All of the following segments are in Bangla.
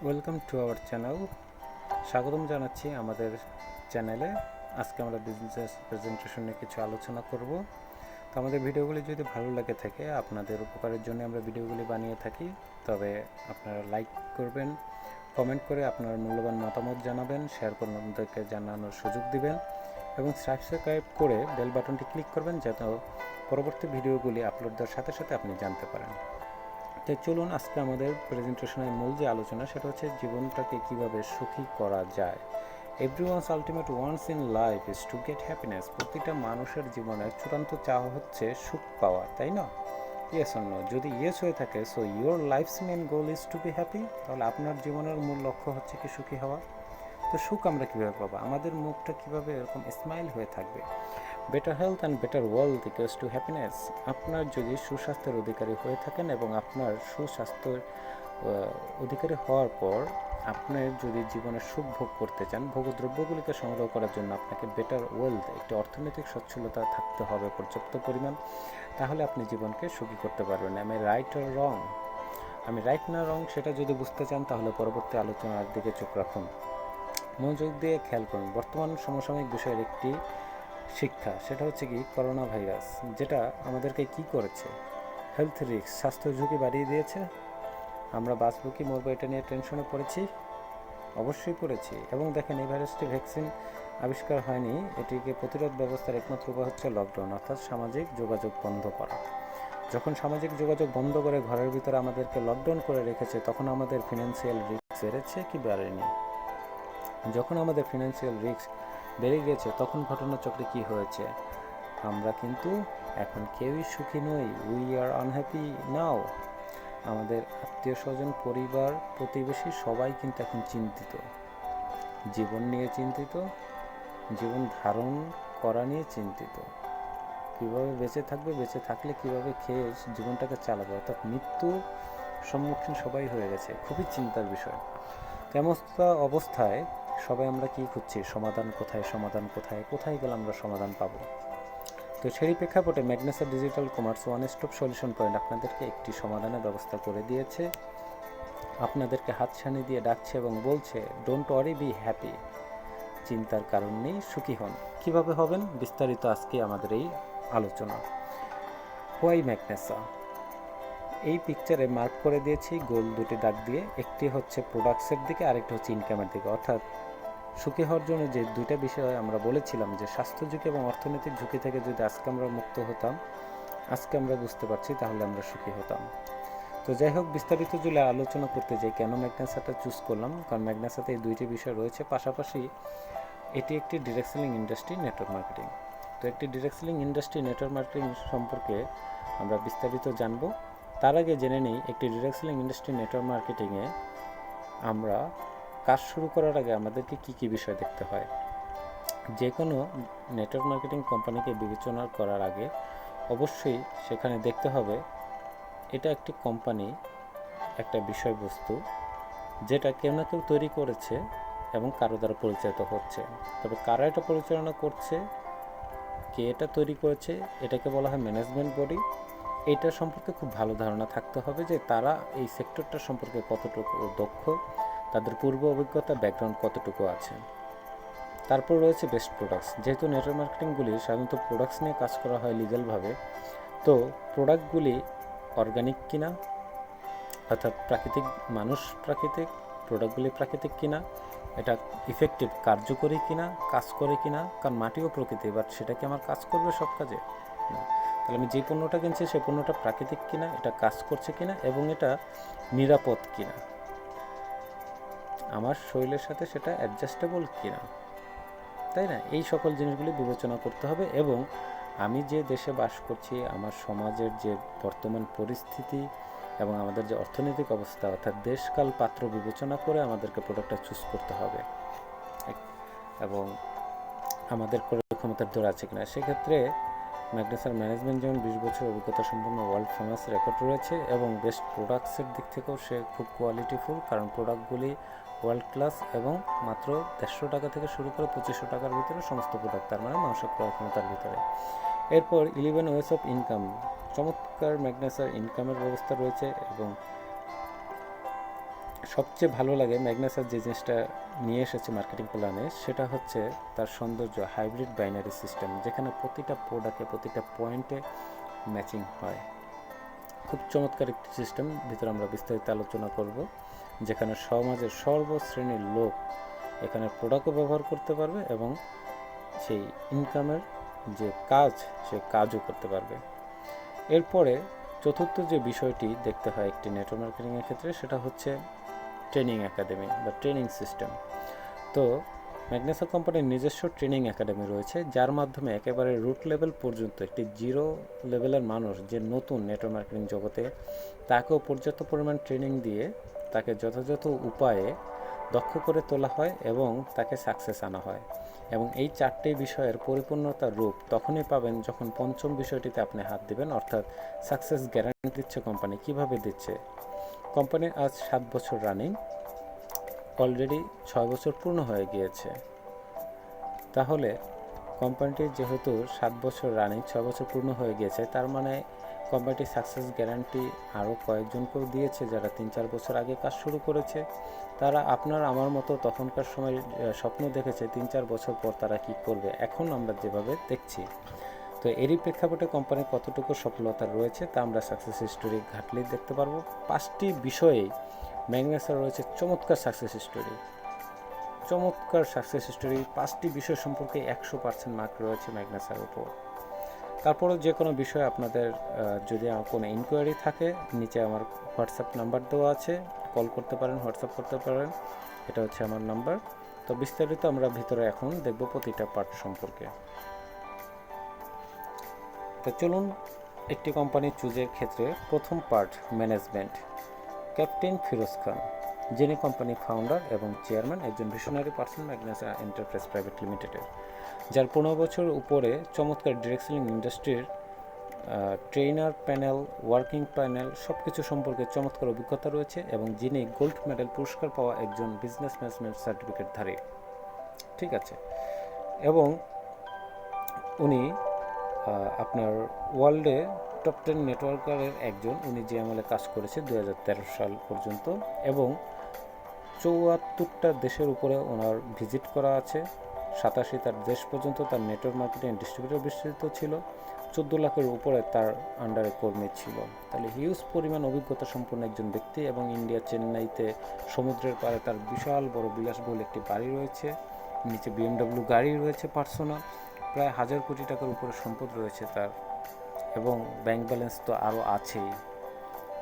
Welcome to our channel. স্বাগতম জানাচ্ছি আমাদের চ্যানেলে। আজকে আমরা বিজনেস প্রেজেন্টেশন নিয়ে কিছু আলোচনা করব। তো আমাদের ভিডিওগুলি যদি ভালো লাগে থাকে, আপনাদের উপকারের জন্য আমরা ভিডিওগুলি বানিয়ে থাকি। তবে আপনারা লাইক করবেন, কমেন্ট করে আপনার মূল্যবান মতামত জানাবেন, শেয়ার করে অন্যদেরকে জানানোর সুযোগ দিবেন এবং সাবস্ক্রাইব করে বেল বাটনটি ক্লিক করবেন, যাতে পরবর্তী ভিডিওগুলি আপলোড দেওয়ার সাথে সাথে আপনি জানতে পারেন। তো চলুন আজকে আমাদের প্রেজেন্টেশনের মূল যে আলোচনা, সেটা হচ্ছে জীবনটাকে কিভাবে সুখী করা যায়। Everyone's ultimate wants in life is to get happiness. প্রতিটা মানুষের জীবনের চূড়ান্ত চাওয়া হচ্ছে সুখ পাওয়া, তাই না? Yes or no? যদি ইয়েস হয়ে থাকে, so your life's main goal is to be happy. তাহলে আপনার জীবনের মূল লক্ষ্য হচ্ছে কি সুখী হওয়া। তো সুখ আমরা কীভাবে পাবো? আমাদের মুখটা কীভাবে এরকম স্মাইল হয়ে থাকবে? Better health and better wealth equals to happiness. আপনার যদি সুস্বাস্থ্যের অধিকারী হয়ে থাকেন এবং আপনার সুস্বাস্থ্যের অধিকারী হওয়ার পর আপনার যদি জীবনে সুখ ভোগ করতে চান, ভোগদ্রব্যগুলিকে সংগ্রহ করার জন্য আপনাকে বেটার ওয়েলথ, একটি অর্থনৈতিক সচ্ছলতা থাকতে হবে পর্যাপ্ত পরিমাণ। তাহলে আপনি জীবনকে সুখী করতে পারবেন। আমি রাইট অর রং? আমি রাইট না রং সেটা যদি বুঝতে চান, তাহলে পরবর্তী আলোচনার দিকে চোখ রাখুন, মনোযোগ দিয়ে খেয়াল করুন। বর্তমান সমসাময়িক বিষয়ের একটি শিক্ষা, সেটা হচ্ছে কি করোনা ভাইরাস, যেটা আমাদেরকে কি করেছে? হেলথ রিস্ক, স্বাস্থ্য ঝুঁকি বাড়িয়ে দিয়েছে। আমরা বাঁচবো কি মরবো এটা নিয়ে টেনশনে পড়েছি, অবশ্যই পড়েছি। এবং দেখেন, এই ভাইরাসটি ভ্যাকসিন আবিষ্কার হয়নি। এটিকে প্রতিরোধ ব্যবস্থার একমাত্র উপায় হচ্ছে লকডাউন, অর্থাৎ সামাজিক যোগাযোগ বন্ধ করা। যখন সামাজিক যোগাযোগ বন্ধ করে ঘরের ভিতরে আমাদেরকে লকডাউন করে রেখেছে, তখন আমাদের ফিনান্সিয়াল রিস্ক বেড়েছে কি বাড়েনি? যখন আমাদের ফিনান্সিয়াল রিস্ক বেড়ে গেছে, তখন ঘটনাচক্রে কি হয়েছে? আমরা কিন্তু এখন কেউই সুখী নই। উই আর আনহ্যাপি নাও। আমাদের আত্মীয় স্বজন, পরিবার, প্রতিবেশী সবাই কিন্তু এখন চিন্তিত, জীবন নিয়ে চিন্তিত, জীবন ধারণ করা নিয়ে চিন্তিত। কীভাবে বেঁচে থাকবে, বেঁচে থাকলে কীভাবে খেয়ে জীবনটাকে চালাবে, অর্থাৎ মৃত্যুর সম্মুখীন সবাই হয়ে গেছে। খুবই চিন্তার বিষয়। তেমন অবস্থায় সবাই আমরা কি খুঁজছি? সমাধান কোথায়, সমাধান কোথায়, কোথায় গেলে আমরা সমাধান পাবো? তো সেই প্রেক্ষাপটে Magnasa digital commerce one stop solution point আপনাদেরকে একটি সমাধানের ব্যবস্থা করে দিয়েছে। আপনাদেরকে হাতছানি দিয়ে ডাকছে এবং বলছে, ডোন্ট ওয়ারি, বি হ্যাপি। চিন্তার কারণ নেই, সুখী হন। কীভাবে হবেন? বিস্তারিত আজকে আমাদের এই আলোচনা। হোয়াই ম্যাগনেসা? এই পিকচারে মার্ক করে দিয়েছি গোল দুটি দাগ দিয়ে। একটি হচ্ছে প্রোডাক্টসের দিকে, আরেকটি হচ্ছে ইনকামের দিকে। অর্থাৎ সুখী হওয়ার জন্য যে দুইটা বিষয় আমরা বলেছিলাম, যে স্বাস্থ্য ঝুঁকি এবং অর্থনৈতিক ঝুঁকি থেকে যদি আজকে আমরা মুক্ত হতাম, আজকে আমরা বুঝতে পারছি, তাহলে আমরা সুখী হতাম। তো যাই হোক, বিস্তারিত যদি আলোচনা করতে যাই, কেন ম্যাগনাসাটা চুজ করলাম? কারণ ম্যাগনাসাতে এই দুইটি বিষয় রয়েছে, পাশাপাশি এটি একটি direct selling industry network marketing. তো একটি direct selling industry network marketing সম্পর্কে আমরা বিস্তারিত জানবো। তার আগে জেনে নিই, একটি ডিরেক্ট সেলিং ইন্ডাস্ট্রি নেটওয়ার্ক মার্কেটিংয়ে আমরা কাজ শুরু করার আগে আমাদেরকে কী কী বিষয় দেখতে হয়। যে কোনো নেটওয়ার্ক মার্কেটিং কোম্পানিকে বিবেচনা করার আগে অবশ্যই সেখানে দেখতে হবে, এটা একটি কোম্পানি, একটা বিষয়বস্তু, যেটা কেউ না কেউ তৈরি করেছে এবং কারো দ্বারা পরিচালিত হচ্ছে। তবে কারা এটা পরিচালনা করছে, কে এটা তৈরি করেছে, এটাকে বলা হয় ম্যানেজমেন্ট বডি। এইটা সম্পর্কে খুব ভালো ধারণা থাকতে হবে, যে তারা এই সেক্টরটা সম্পর্কে কতটুকু দক্ষ, তাদের পূর্ব অভিজ্ঞতা, ব্যাকগ্রাউন্ড কতটুকু আছে। তারপর রয়েছে বেস্ট প্রোডাক্টস। যেহেতু নেটওয়ার্ক মার্কেটিংগুলি সাধারণত প্রোডাক্টস নিয়ে কাজ করা হয় লিগ্যালভাবে, তো প্রোডাক্টগুলি অর্গানিক কিনা, অর্থাৎ প্রাকৃতিক, মানুষ প্রাকৃতিক, প্রোডাক্টগুলি প্রাকৃতিক কিনা, এটা ইফেক্টিভ, কার্যকরী কিনা, কাজ করে কিনা। কারণ মাটিও প্রকৃতি, বাট সেটা কি আমার কাজ করবে সব কাজে? না। তাহলে আমি যে পণ্যটা কিনছি, সেই পণ্যটা প্রাকৃতিক কিনা, এটা কাজ করছে কিনা, এবং এটা নিরাপদ কিনা, আমার শরীরের সাথে সেটা অ্যাডজাস্টেবল কিনা, তাই না? এই সকল জিনিসগুলি বিবেচনা করতে হবে। এবং আমি যে দেশে বাস করছি, আমার সমাজের যে বর্তমান পরিস্থিতি এবং আমাদের যে অর্থনৈতিক অবস্থা, অর্থাৎ দেশকাল পাত্র বিবেচনা করে আমাদেরকে প্রোডাক্টটা চুজ করতে হবে, এবং আমাদের ক্রয় ক্ষমতার দর আছে কিনা। সেক্ষেত্রে ম্যাগনাসার ম্যানেজমেন্ট যেমন 20 বছর অভিজ্ঞতা সম্পন্ন ওয়ার্ল্ড ফেমাস রেকর্ড রয়েছে, এবং বেস্ট প্রোডাক্টসের দিক থেকেও সে খুব কোয়ালিটিফুল, কারণ প্রোডাক্টগুলি ওয়ার্ল্ড ক্লাস এবং মাত্র 150 টাকা থেকে শুরু করে 2500 টাকার ভিতরে সমস্ত প্রোডাক্ট, তার মানে মানুষের ক্রয় ক্ষমতার ভিতরে। এরপর 11 ওয়েস অফ ইনকাম, চমৎকার ম্যাগনাসার ইনকামের ব্যবস্থা রয়েছে, এবং সবচেয়ে ভালো লাগে ম্যাগনাসের যে জিনিসটা নিয়ে এসেছে মার্কেটিং প্ল্যানে, সেটা হচ্ছে তার সৌন্দর্য, হাইব্রিড বাইনারি সিস্টেম, যেখানে প্রতিটা প্রোডাক্টে প্রতিটা পয়েন্টে ম্যাচিং হয়। খুব চমৎকার একটি সিস্টেম, ভিতরে আমরা বিস্তারিত আলোচনা করব, যেখানে সমাজের সর্বশ্রেণীর লোক এখানে প্রোডাক্টও ব্যবহার করতে পারবে এবং সেই ইনকামের যে কাজ, সে কাজও করতে পারবে। এরপরে চতুর্থ যে বিষয়টি দেখতে হয় একটি নেটওয়ার্ক মার্কেটিংয়ের ক্ষেত্রে, সেটা হচ্ছে ট্রেনিং একাডেমি বা ট্রেনিং সিস্টেম। তো ম্যাগনেসা কোম্পানির নিজস্ব ট্রেনিং একাডেমি রয়েছে, যার মাধ্যমে একেবারে রুট লেভেল পর্যন্ত একটি জিরো লেভেলের মানুষ যে নতুন নেটওয়ার্ক মার্কেটিং জগতে, তাকেও পর্যাপ্ত পরিমাণ ট্রেনিং দিয়ে তাকে যথাযথ উপায়ে দক্ষ করে তোলা হয় এবং তাকে সাকসেস আনা হয়। এবং এই চারটি বিষয়ের পরিপূর্ণতার রূপ তখনই পাবেন যখন পঞ্চম বিষয়টিতে আপনি হাত দিবেন, অর্থাৎ সাকসেস গ্যারান্টি দিচ্ছে কোম্পানি। কিভাবে দিচ্ছে? কোম্পানির আজ 7 বছর রানিং, অলরেডি 6 বছর পূর্ণ হয়ে গিয়েছে। তাহলে কোম্পানিটির যেহেতু 7 বছর রানিং, 6 বছর পূর্ণ হয়ে গিয়েছে, তার মানে কোম্পানিটি সাকসেস গ্যারান্টি আরও কয়েকজনকেও দিয়েছে যারা 3-4 বছর আগে কাজ শুরু করেছে। তারা আপনার আমার মতো তখনকার সময় স্বপ্ন দেখেছে 3-4 বছর পর তারা কি করবে, এখন আমরা যেভাবে দেখছি। তো এরই প্রেক্ষাপটে কোম্পানির কতটুকু সফলতা রয়েছে তা আমরা সাকসেস স্টোরি ঘাটলেই দেখতে পারবো। 5টি বিষয়েই ম্যাগনেসার রয়েছে চমৎকার সাকসেস স্টোরি। চমৎকার সাকসেস স্টোরি, 5টি বিষয় সম্পর্কে 100% মার্ক রয়েছে ম্যাগনেসার উপর। তারপরেও যে কোনো বিষয়ে আপনাদের যদি কোনো ইনকোয়ারি থাকে, নিচে আমার হোয়াটসঅ্যাপ নাম্বার দেওয়া আছে, কল করতে পারেন, হোয়াটসঅ্যাপ করতে পারেন, এটা হচ্ছে আমার নাম্বার। তো বিস্তারিত আমরা ভিতরে এখন দেখব প্রতিটা পার্ট সম্পর্কে। তো চলুন, একটি কোম্পানি চুজের ক্ষেত্রে প্রথম পার্ট ম্যানেজমেন্ট। ক্যাপ্টেন ফিরোজ খান, যিনি কোম্পানির ফাউন্ডার এবং চেয়ারম্যান, একজন ভিশনারি পার্সন ম্যাগনেসা এন্টারপ্রাইজ প্রাইভেট লিমিটেডের, যার 15 বছর উপরে চমৎকার ডিরেক্ট সেলিং ইন্ডাস্ট্রির ট্রেনার প্যানেল, ওয়ার্কিং প্যানেল সব কিছু সম্পর্কে চমৎকার অভিজ্ঞতা রয়েছে এবং যিনি গোল্ড মেডেল পুরস্কার পাওয়া একজন বিজনেস ম্যানেজমেন্ট সার্টিফিকেটধারী। ঠিক আছে, এবং উনি আপনার ওয়ার্ল্ডে টপ 10 নেটওয়ার্কারের একজন। উনি যে আমলে কাজ করেছে 2013 সাল পর্যন্ত এবং 74টা দেশের উপরে ওনার ভিজিট করা আছে। 87টা দেশ পর্যন্ত তার নেটওয়ার্ক মার্কেটিং ডিস্ট্রিবিউটর বিস্তৃত ছিল। 14 লাখের উপরে তার আন্ডারে কর্মী ছিল। তাহলে হিউজ পরিমাণ অভিজ্ঞতা সম্পন্ন একজন ব্যক্তি এবং ইন্ডিয়া চেন্নাইতে সমুদ্রের পাড়ে তার বিশাল বড় বিলাসবহুল একটি বাড়ি রয়েছে, নিচে BMW গাড়ি রয়েছে পার্সোনাল, প্রায় 1000 কোটি টাকার উপরে সম্পদ রয়েছে তার, এবং ব্যাংক ব্যালেন্স তো আরও আছেই।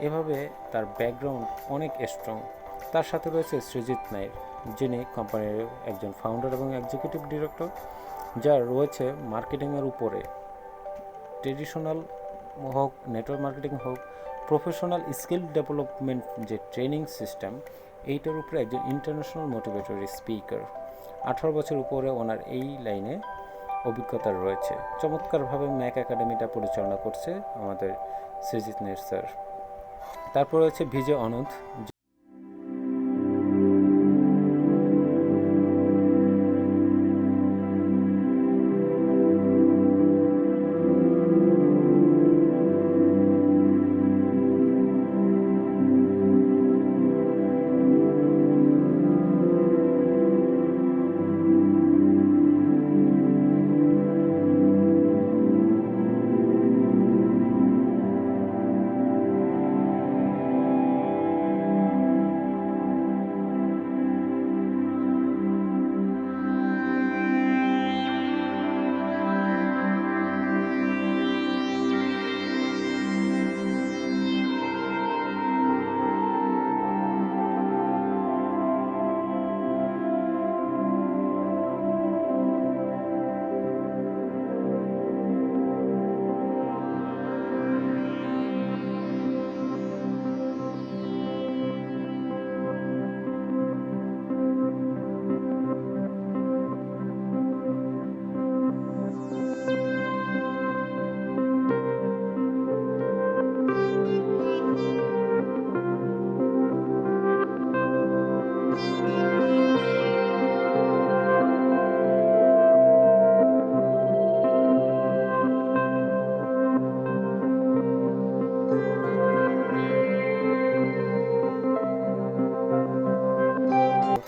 এভাবে তার ব্যাকগ্রাউন্ড অনেক স্ট্রং। তার সাথে রয়েছে সৃজিত নাইর, যিনি কোম্পানির একজন ফাউন্ডার এবং এক্সিকিউটিভ ডিরেক্টর, যার রয়েছে মার্কেটিংয়ের উপরে, ট্রেডিশনাল হোক, নেটওয়ার্ক মার্কেটিং হোক, প্রফেশনাল স্কিল ডেভেলপমেন্ট যে ট্রেনিং সিস্টেম, এইটার উপরে একজন ইন্টারন্যাশনাল মোটিভেটরি স্পিকার। 18 বছর উপরে ওনার এই লাইনে অভিজ্ঞতা রয়েছে। চমৎকারভাবে ম্যাক একাডেমিটা পরিচালনা করছে আমাদের সৃজিত নাইর স্যার। তারপর রয়েছে ভিজে অনন্ত,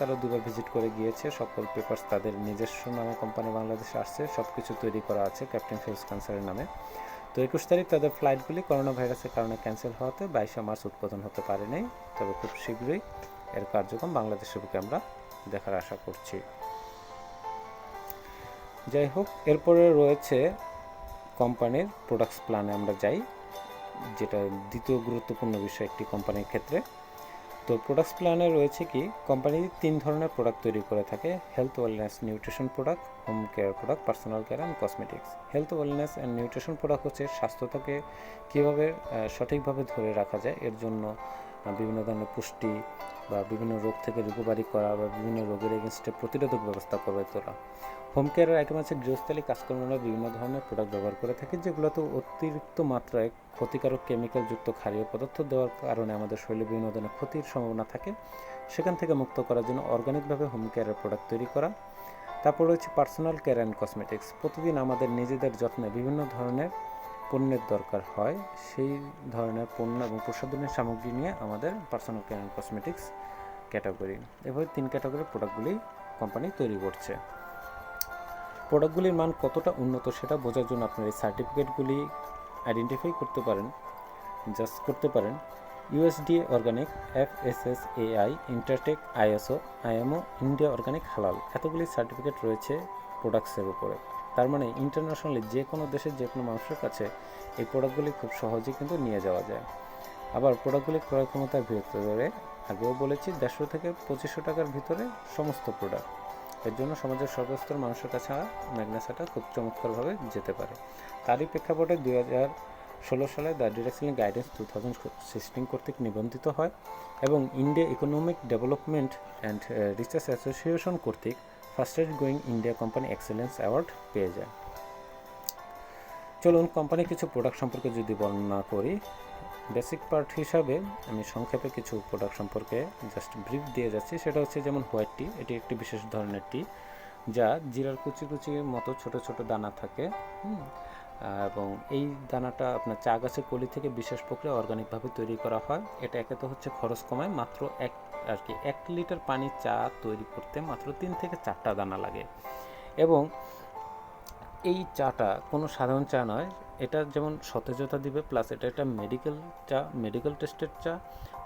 তারা দুবার ভিজিট করে গিয়েছে, সকল পেপারস তাদের নিজস্ব নামে কোম্পানি বাংলাদেশে আসছে, সব কিছু তৈরি করা আছে ক্যাপ্টেন ফিরোজ খান স্যারের নামে। তো 21 তারিখ তাদের ফ্লাইটগুলি করোনা ভাইরাসের কারণে ক্যান্সেল হওয়াতে 22 মার্চ উদ্বোধন হতে পারেনি, তবে খুব শীঘ্রই এর কার্যক্রম বাংলাদেশের বুকে আমরা দেখার আশা করছি। যাই হোক, এরপরে রয়েছে কোম্পানির প্রোডাক্টস প্ল্যানে আমরা যাই, যেটা দ্বিতীয় গুরুত্বপূর্ণ বিষয় একটি কোম্পানির ক্ষেত্রে। তো প্রোডাক্টস প্ল্যানে রয়েছে কি, কোম্পানি 3 ধরনের প্রোডাক্ট তৈরি করে থাকে: health wellness nutrition product, home care product, personal care and cosmetics. Health wellness and nutrition product হচ্ছে স্বাস্থ্যটাকে কীভাবে সঠিকভাবে ধরে রাখা যায় এর জন্য বিভিন্ন ধরনের পুষ্টি বা বিভিন্ন রোগ থেকে রিকভারি করা বা বিভিন্ন রোগের এগেনস্টে প্রতিরোধক ব্যবস্থা করে তোলা। হোম কেয়ারের আইটেম আছে গৃহস্থালী কাজকর্মরা বিভিন্ন ধরনের প্রোডাক্ট ব্যবহার করে থাকি, যেগুলোতে অতিরিক্ত মাত্রায় ক্ষতিকারক কেমিক্যালযুক্ত ক্ষারীয় পদার্থ দেওয়ার কারণে আমাদের শরীরে বিভিন্ন ধরনের ক্ষতির সম্ভাবনা থাকে, সেখান থেকে মুক্ত করার জন্য অর্গানিকভাবে হোম কেয়ারের প্রোডাক্ট তৈরি করা। তারপর রয়েছে পার্সোনাল কেয়ার অ্যান্ড কসমেটিক্স। প্রতিদিন আমাদের নিজেদের যত্নে বিভিন্ন ধরনের পণ্যের দরকার হয়, সেই ধরনের পণ্য এবং প্রসাধনের সামগ্রী নিয়ে আমাদের personal care and cosmetics category. এভাবে 3 ক্যাটাগরির প্রোডাক্টগুলি কোম্পানি তৈরি করছে। প্রোডাক্টগুলির মান কতটা উন্নত সেটা বোঝার জন্য আপনার এই সার্টিফিকেটগুলি আইডেন্টিফাই করতে পারেন, জাস্ট করতে পারেন। USDA organic, FSSAI, Intertek, ISO, IMO, India organic, হালাল, এতগুলি সার্টিফিকেট রয়েছে প্রোডাক্টসের উপরে। তার মানে ইন্টারন্যাশনালি যে কোনো দেশের যে কোনো মানুষের কাছে এই প্রোডাক্টগুলি খুব সহজেই কিন্তু নিয়ে যাওয়া যায়। আবার প্রোডাক্টগুলি ক্রয় ক্ষমতার ভিতরে, আগেও বলেছি, 150 থেকে 2500 টাকার ভিতরে সমস্ত প্রোডাক্ট। এর জন্য সমাজের সর্বস্তর মানুষের কাছে ম্যাগনেসাটা খুব চমৎকারভাবে যেতে পারে। তারই প্রেক্ষাপটে 2016 সালে দ্য ডিরেক্ট সেলিং গাইডেন্স 2016 কর্তৃক নিবন্ধিত হয় এবং India economic development and research association কর্তৃক fastest growing India company excellence award পেয়ে যায়। চলুন কোম্পানির কিছু প্রোডাক্ট সম্পর্কে যদি বর্ণনা করি। বেসিক পার্ট হিসাবে আমি সংক্ষেপে কিছু প্রোডাক্ট সম্পর্কে জাস্ট ব্রিফ দিয়ে যাচ্ছি। সেটা হচ্ছে যেমন হোয়াইট টি, এটি একটি বিশেষ ধরনের টি যা জিরার কুচি কুচি মতো ছোট ছোট দানা থাকে, এবং এই দানাটা আপনার চা গাছের কলি থেকে বিশেষ প্রক্রিয়া অর্গানিকভাবে তৈরি করা হয়। এটা একে তো হচ্ছে খরচ কমায়, মাত্র 1 লিটার পানি চা তৈরি করতে মাত্র 3 থেকে 4টা দানা লাগে। এবং এই চাটা কোনো সাধারণ চা নয়, এটা যেমন সতেজতা দিবে, প্লাস এটা একটা মেডিকেল টেস্টেড চা,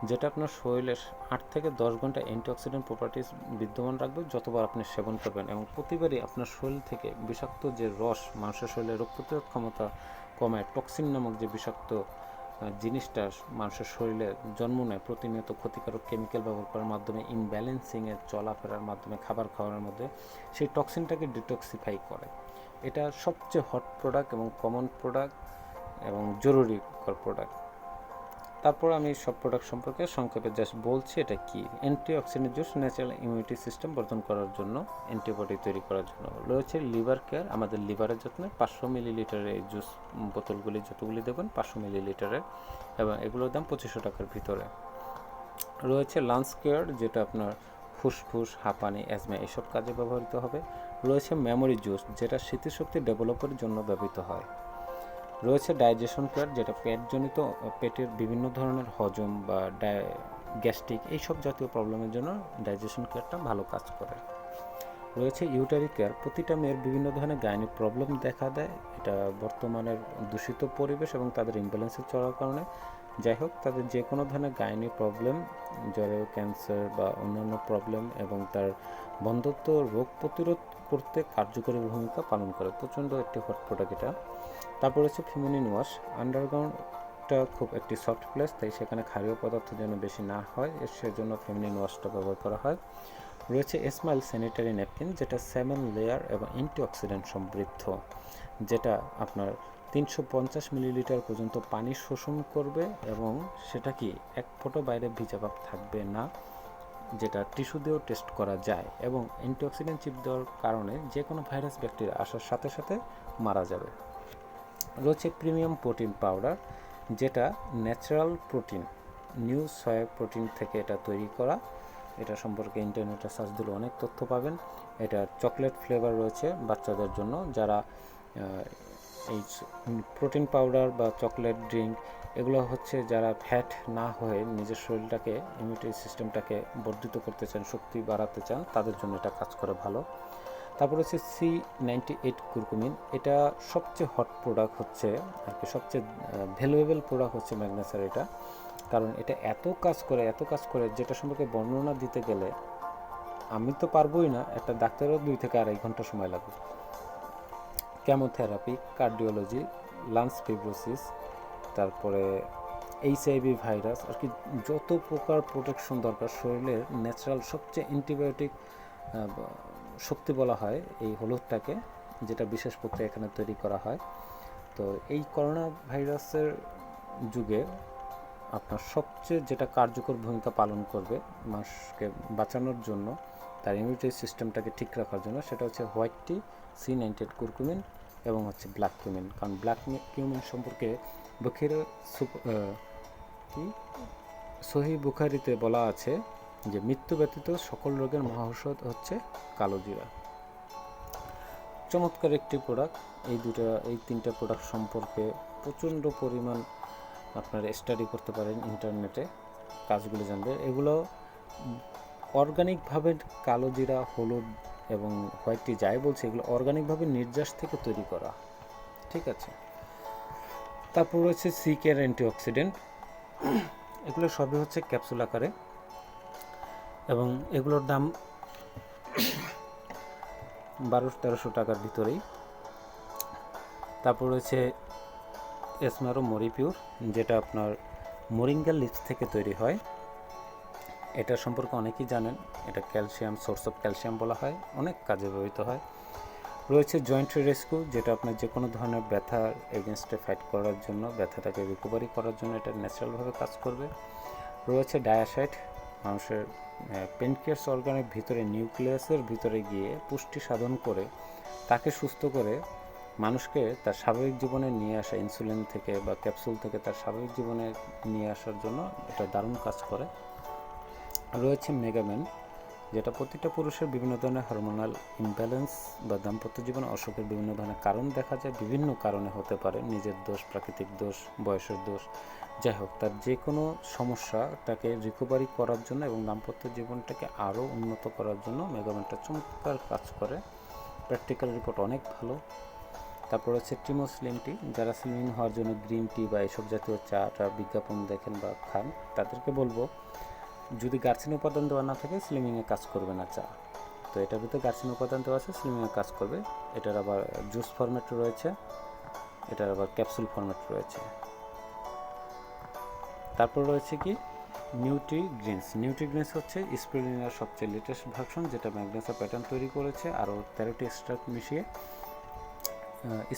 যেটা আপনার শরীরের 8 থেকে 10 ঘন্টা অ্যান্টিঅক্সিডেন্ট প্রপার্টিস বিদ্যমান রাখবে যতবার আপনি সেবন করবেন, এবং প্রতিবারই আপনার শরীর থেকে বিষাক্ত যে রস মানুষের শরীরে রোগ প্রতিরোধ ক্ষমতা কমায়, টক্সিন নামক যে বিষাক্ত জিনিসটা মানুষের শরীরে জন্ম নেয় প্রতিনিয়ত ক্ষতিকারক কেমিক্যাল ব্যবহার করার মাধ্যমে, ইনব্যালেন্সিংয়ের চলাফেরার মাধ্যমে, খাবার খাওয়ানোর মধ্যে, সেই টক্সিনটাকে ডিটক্সিফাই করে। এটা সবচেয়ে হট প্রোডাক্ট এবং কমন প্রোডাক্ট এবং জরুরিকর প্রোডাক্ট। তারপর আমি সব প্রোডাক্ট সম্পর্কে সংক্ষেপে জাস্ট বলছি এটা কি। Antioxidant juice natural immunity system বর্ধন করার জন্য, অ্যান্টিবডি তৈরি করার জন্য। রয়েছে লিভার কেয়ার, আমাদের লিভারের যত্নে 500 মিলিলিটারের এই জুস বোতলগুলি যতগুলি দেবেন 500 মিলিলিটারের, এবং এগুলোর দাম 2500 টাকার ভিতরে। রয়েছে লাঞ্চ কেয়ার, যেটা আপনার ফুসফুস, হাঁপানি, অ্যাজমা এসব কাজে ব্যবহৃত হবে। রয়েছে মেমোরি জুস, যেটা স্মৃতিশক্তি ডেভেলপের জন্য ব্যবহৃত হয়। রয়েছে ডাইজেশন কেয়ার, যেটা পেটজনিত পেটের বিভিন্ন ধরনের হজম বা গ্যাস্ট্রিক এইসব জাতীয় প্রবলেমের জন্য ডাইজেশন কেয়ারটা ভালো কাজ করে। রয়েছে ইউটারি কেয়ার, প্রতিটা মেয়ের বিভিন্ন ধরনের গাইনিক প্রবলেম দেখা দেয়, এটা বর্তমানের দূষিত পরিবেশ এবং তাদের ইমব্যালেন্সে চলার কারণে, যাই হোক তাদের যে কোনো ধরনের গাইনি প্রবলেম, জ্বরে ক্যান্সার বা অন্যান্য প্রবলেম, এবং তার বন্ধ্যত্ব রোগ প্রতিরোধ করতে কার্যকরী ভূমিকা পালন করে। প্রচণ্ড একটি হট প্রোডাক্ট এটা। তারপর হচ্ছে ফিমিনিন ওয়াশ, আন্ডারগ্রাউন্ডটা খুব একটি সফট প্লেস, তাই সেখানে ক্ষারীয় পদার্থ যেন বেশি না হয় সেজন্য ফিমিনিন ওয়াশটা ব্যবহার করা হয়। রয়েছে স্মাইল স্যানিটারি ন্যাপকিন, যেটা 7 লেয়ার এবং অ্যান্টিঅক্সিডেন্ট সমৃদ্ধ, যেটা আপনার 350 মিলিলিটার পর্যন্ত পানি শোষণ করবে এবং সেটা কি এক ফোঁটা বাইরে ভিজা ভাব থাকবে না, যেটা টিস্যু দিয়েও টেস্ট করা যায়, এবং অ্যান্টিঅক্সিডেন্ট চিপ দেওয়ার কারণে যে কোনো ভাইরাস ব্যাকটেরিয়া আসার সাথে সাথে মারা যাবে। রয়েছে প্রিমিয়াম প্রোটিন পাউডার, যেটা natural protein, new soya protein থেকে এটা তৈরি করা। এটা সম্পর্কে ইন্টারনেটে সার্চ দিলে অনেক তথ্য পাবেন। এটা চকলেট ফ্লেভার রয়েছে বাচ্চাদের জন্য, যারা এই প্রোটিন পাউডার বা চকলেট ড্রিঙ্ক এগুলো হচ্ছে যারা ফ্যাট না হয়ে নিজের শরীরটাকে ইমিউনিটি সিস্টেমটাকে বর্ধিত করতে চান, শক্তি বাড়াতে চান, তাদের জন্য এটা কাজ করে ভালো। তারপর হচ্ছে C98 কুরকুমিন, এটা সবচেয়ে হট প্রোডাক্ট হচ্ছে আর কি, সবচেয়ে ভ্যালুয়েবল প্রোডাক্ট হচ্ছে ম্যাগনেসার এটা, কারণ এটা এত কাজ করে যেটা সম্পর্কে বর্ণনা দিতে গেলে আমি তো পারবোই না, একটা ডাক্তারও 2 থেকে 2.5 ঘন্টা সময় লাগবে। কেমোথেরাপি, কার্ডিওলজি, লাংস ফিব্রোসিস, তারপরে HIV ভাইরাস আর কি, যত প্রকার প্রোটেকশন দরকার শরীরের ন্যাচারাল সবচেয়ে অ্যান্টিবায়োটিক শক্তি বলা হয় এই হলুদটাকে, যেটা বিশেষ প্রক্রিয়া এখানে তৈরি করা হয়। তো এই করোনা ভাইরাসের যুগে আপনার সবচেয়ে যেটা কার্যকর ভূমিকা পালন করবে মানুষকে বাঁচানোর জন্য, তার ইমিউনিটি সিস্টেমটাকে ঠিক রাখার জন্য, সেটা হচ্ছে হোয়াইট টি, C98 কুরকুমিন এবং হচ্ছে ব্ল্যাক কিউমিন। কারণ ব্ল্যাক কিউমিন সম্পর্কে সহি বুখারিতে বলা আছে যে মৃত্যু ব্যতীত সকল রোগের মহাঔষধ হচ্ছে কালো জিরা। চমৎকার একটি প্রোডাক্ট। এই 3টা প্রোডাক্ট সম্পর্কে প্রচণ্ড পরিমাণ আপনারা স্টাডি করতে পারেন ইন্টারনেটে, কাজগুলো জানবে। এগুলো অর্গানিকভাবে কালো জিরা, হলুদ এবং হোয়াইট টি যাই বলছে, এগুলো অর্গানিকভাবে নির্যাস থেকে তৈরি করা, ঠিক আছে। তারপর রয়েছে সিকের অ্যান্টিঅক্সিডেন্ট, এগুলো সবই হচ্ছে ক্যাপসুল আকারে এবং এগুলোর দাম 1200-1300 টাকার ভিতরেই। তারপর রয়েছে এসমারো মরিপিউর, যেটা আপনার মোরিঙ্গা লিভস থেকে তৈরি হয়। এটা সম্পর্কে অনেকেই জানেন, এটা ক্যালসিয়াম, সোর্স অফ ক্যালসিয়াম বলা হয়, অনেক কাজে ব্যবহৃত হয়। রয়েছে জয়েন্ট রেস্কিউ, যেটা আপনার যে কোনো ধরনের ব্যথার এগেনস্টে ফাইট করার জন্য, ব্যথাটাকে রিকভারি করার জন্য এটা ন্যাচারালভাবে কাজ করবে। রয়েছে ডায়াসাইট, মানুষের পেনক্রিয়াস অর্গানের ভিতরে, নিউক্লিয়াসের ভিতরে গিয়ে পুষ্টি সাধন করে তাকে সুস্থ করে মানুষকে তার স্বাভাবিক জীবনে নিয়ে আসা, ইনসুলিন থেকে বা ক্যাপসুল থেকে তার স্বাভাবিক জীবনে নিয়ে আসার জন্য এটা দারুণ কাজ করে। রয়েছে মেগাম্যান, যেটা প্রতিটা পুরুষের বিভিন্ন ধরনের হরমোনাল ইমব্যালেন্স বা দাম্পত্য জীবনে অসুখের বিভিন্ন ধরনের কারণ দেখা যায়, বিভিন্ন কারণে হতে পারে, নিজের দোষ, প্রাকৃতিক দোষ, বয়সের দোষ, যাই হোক, তার যে কোনো সমস্যাটাকে রিকভারি করার জন্য এবং দাম্পত্য জীবনটাকে আরও উন্নত করার জন্য মেগাম্যানটা চমৎকার কাজ করে। প্র্যাকটিক্যাল রিপোর্ট অনেক ভালো। তারপর হচ্ছে টিমো স্লিম টি, যারা স্লিম হওয়ার জন্য গ্রিন টি বা এইসব জাতীয় চাটা বিজ্ঞাপন দেখেন বা খান, তাদেরকে বলবো যদি গার্সিন উপাদান দেওয়া না থাকে স্লিমিংয়ে কাজ করবে না চা। তো এটার ভিতরে গার্সিন উপাদান দেওয়া আছে, স্লিমিংয়ে কাজ করবে। এটার আবার জুস ফরম্যাট রয়েছে, এটার আবার ক্যাপসুল ফরম্যাট রয়েছে। তারপর রয়েছে কি নিউট্রিগ্রিনস হচ্ছে স্পিরুলিনার সবচেয়ে লেটেস্ট ভার্সন, যেটা ম্যাগনেসা প্যাটার্ন তৈরি করেছে আরও 13টি এক্সট্রাক্ট মিশিয়ে।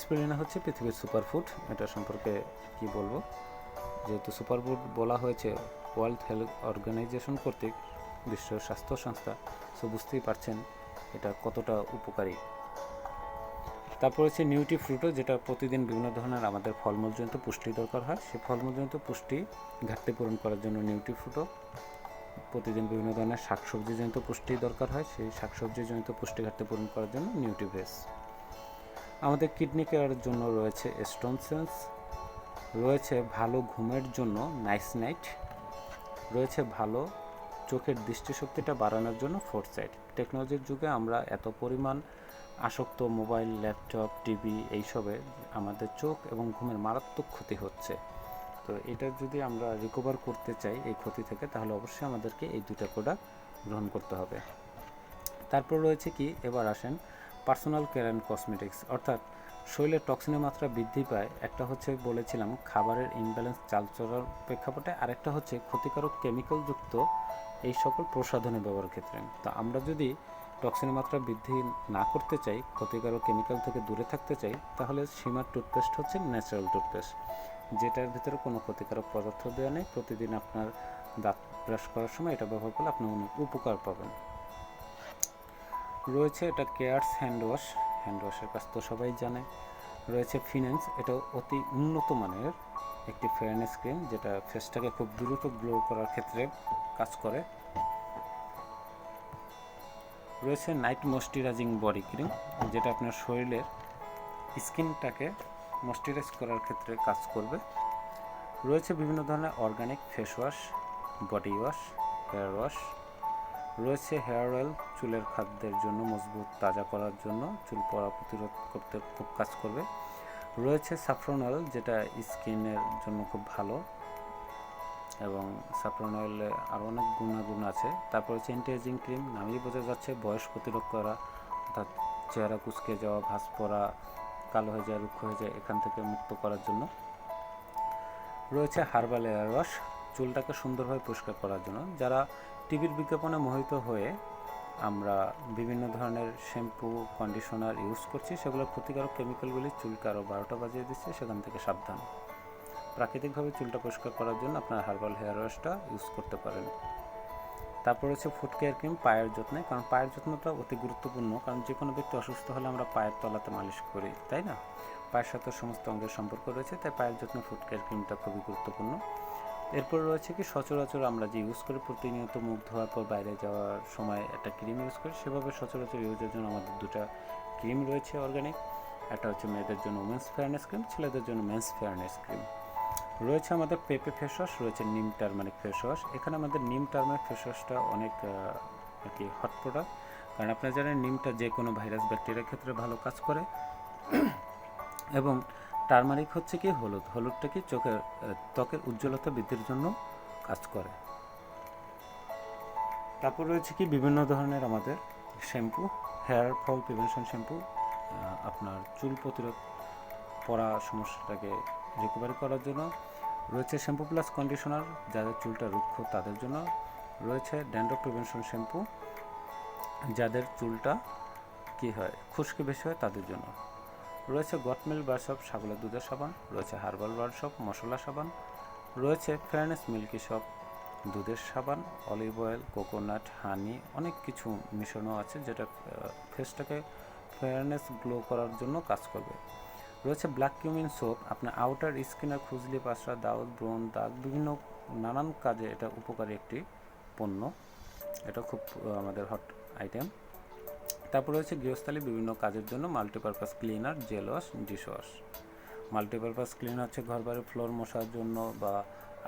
স্পিরুলিনা হচ্ছে পৃথিবীর সুপারফুড, এটা সম্পর্কে কি বলবো, যেহেতু সুপারফুড বলা হয়েছে ওয়ার্ল্ড হেলথ অর্গানাইজেশন কর্তৃক, বিশ্ব স্বাস্থ্য সংস্থা, সো বুঝতেই পারছেন এটা কতটা উপকারী। তারপর হচ্ছে নিউট্রি ফ্রুটো, যেটা প্রতিদিন বিভিন্ন ধরনের আমাদের ফলমূলজনিত পুষ্টি দরকার হয়, সেই ফলমূলজনিত পুষ্টি ঘাটতি পূরণ করার জন্য নিউট্রি ফ্রুটো। প্রতিদিন বিভিন্ন ধরনের শাকসবজিজনিত পুষ্টি দরকার হয়, সেই শাকসবজিজনিত পুষ্টি ঘাটতি পূরণ করার জন্য নিউট্রিভেজ। আমাদের কিডনি কেয়ারের জন্য রয়েছে স্টোন সেন্স, রয়েছে ভালো ঘুমের জন্য নাইস নাইট, রয়েছে ভালো চোখের দৃষ্টিশক্তিটা বাড়ানোর জন্য ফোরসাইট। টেকনোলজির যুগে আমরা এত পরিমাণ আসক্ত, মোবাইল, ল্যাপটপ, টিভি এইসবে আমাদের চোখ এবং ঘুমের মারাত্মক ক্ষতি হচ্ছে। তো এটা যদি আমরা রিকভার করতে চাই এই ক্ষতি থেকে, তাহলে অবশ্যই আমাদেরকে এই 2টা প্রোডাক্ট গ্রহণ করতে হবে। তারপর রয়েছে কি, এবার আসেন পার্সোনাল কেয়ার অ্যান্ড কসমেটিক্স, অর্থাৎ শরীরের টক্সিনের মাত্রা বৃদ্ধি পায়। একটা হচ্ছে বলেছিলাম খাবারের ইমব্যালেন্স, চালচলার প্রেক্ষাপটে, আরেকটা হচ্ছে ক্ষতিকারক কেমিক্যালযুক্ত এই সকল প্রসাধনী ব্যবহারের ক্ষেত্রে। তো আমরা যদি টক্সিনের মাত্রা বৃদ্ধি না করতে চাই, ক্ষতিকারক কেমিক্যাল থেকে দূরে থাকতে চাই, তাহলে সীমার টুথপেস্ট হচ্ছে ন্যাচারাল টুথপেস্ট, যেটার ভিতরে কোনো ক্ষতিকারক পদার্থ দেওয়া নেই। প্রতিদিন আপনার দাঁত ব্রাশ করার সময় এটা ব্যবহার করলে আপনি অনেক উপকার পাবেন। রয়েছে এটা কেয়ারস হ্যান্ডওয়াশের কাজ তো সবাই জানে। রয়েছে ফিনান্স, এটা অতি উন্নত মানের একটি ফেয়ারনেস ক্রিম, যেটা ফেসটাকে খুব দ্রুত গ্লো করার ক্ষেত্রে কাজ করে। রয়েছে নাইট ময়শ্চারাইজিং বডি ক্রিম, যেটা আপনার শরীরের স্কিনটাকে ময়েশ্চারাইজ করার ক্ষেত্রে কাজ করবে। রয়েছে বিভিন্ন ধরনের organic face wash, body wash, hair wash. রয়েছে হেয়ার অয়েল, চুলের খাদ্যের জন্য মজবুত তাজা করার জন্য, চুল পড়া প্রতিরোধ করতে খুব কাজ করবে। রয়েছে স্যাফরন অয়েল, যেটা স্কিনের জন্য খুব ভালো এবং স্যাফরন অয়েলে আরও অনেক গুণাগুণ আছে। তারপর হচ্ছে অ্যান্টি এজিং ক্রিম, নামেই বোঝা যাচ্ছে বয়স প্রতিরোধ করা, অর্থাৎ চেহারা কুঁচকে যাওয়া, ভাঁজ পড়া, কালো হয়ে যায়, রুক্ষ হয়ে যায়, এখান থেকে মুক্ত করার জন্য। রয়েছে হার্বাল হেয়ার ওয়াশ, চুলটাকে সুন্দরভাবে পরিষ্কার করার জন্য। যারা টিভির বিজ্ঞাপনে মোহিত হয়ে আমরা বিভিন্ন ধরনের শ্যাম্পু, কন্ডিশনার ইউজ করছি, সেগুলোর ক্ষতিকারক কেমিক্যালগুলি চুলকে আরও 12টা বাজিয়ে দিচ্ছে, সেখান থেকে সাবধান। প্রাকৃতিকভাবে চুলটা পরিষ্কার করার জন্য আপনার হার্বাল হেয়ার ওয়াশটা ইউজ করতে পারেন। তারপর হচ্ছে ফুট কেয়ার ক্রিম, পায়ের যত্নে, কারণ পায়ের যত্নটা অতি গুরুত্বপূর্ণ, কারণ যে কোনো ব্যক্তি অসুস্থ হলে আমরা পায়ের তলাতে মালিশ করি, তাই না? পায়ের সাথে সমস্ত অঙ্গের সম্পর্ক রয়েছে, তাই পায়ের যত্নে ফুট কেয়ার ক্রিমটা খুবই গুরুত্বপূর্ণ। এরপর রয়েছে কি, সচরাচর আমরা যে ইউজ করি প্রতিনিয়ত মুখ ধোয়ার পর বাইরে যাওয়ার সময় একটা ক্রিম ইউজ করি, সেভাবে সচরাচর ইউজের জন্য আমাদের দুটা ক্রিম রয়েছে অর্গানিক। একটা হচ্ছে মেয়েদের জন্য উমেন্স ফেয়ারনেস ক্রিম, ছেলেদের জন্য মেন্স ফেয়ারনেস ক্রিম। রয়েছে আমাদের পেপে ফেস ওয়াশ, রয়েছে নিম টার্মারিক ফেস ওয়াশ। এখানে আমাদের নিম টার্মারিক ফেস ওয়াশটা অনেক আর কি হট প্রোডাক্ট, কারণ আপনারা জানেন নিমটা যে কোনো ভাইরাস ব্যাকটেরিয়ার ক্ষেত্রে ভালো কাজ করে। এবং টার্মারিক হচ্ছে কি হলুদ, হলুদটা কি ত্বকের উজ্জ্বলতা বৃদ্ধির জন্য কাজ করে। তারপর রয়েছে কি বিভিন্ন ধরনের আমাদের shampoo, hair fall prevention shampoo, আপনার চুল প্রতিরোধ পড়া সমস্যাটাকে রিকভারি করার জন্য। রয়েছে শ্যাম্পু প্লাস কন্ডিশনার, যাদের চুলটা রুক্ষ তাদের জন্য। রয়েছে ড্যান্ড্রফ প্রিভেনশন শ্যাম্পু, যাদের চুলটা কি হয় খুশকি বেশি হয় তাদের জন্য। রয়েছে গট মিল্ক বার শপ, ছাগলের দুধের সাবান। রয়েছে হার্বাল বার শপ, মশলা সাবান। রয়েছে ফেয়ারনেস মিল্কি শপ, দুধের সাবান, অলিভ অয়েল, কোকোনাট, হানি, অনেক কিছু মিশানো আছে, যেটা ফেসটাকে ফেয়ারনেস গ্লো করার জন্য কাজ করবে। রয়েছে ব্ল্যাক কিউমিন সোপ, আপনার আউটার স্কিনের খুজলি, পাশরা, দাগ, ব্রণ, দাগ, বিভিন্ন নানান কাজে এটা উপকারী একটি পণ্য, এটা খুব আমাদের হট আইটেম। তারপর রয়েছে গৃহস্থালী বিভিন্ন কাজের জন্য multipurpose cleaner, gel wash, dish wash. Multipurpose cleaner হচ্ছে ঘর বাড়ির ফ্লোর মোছার জন্য বা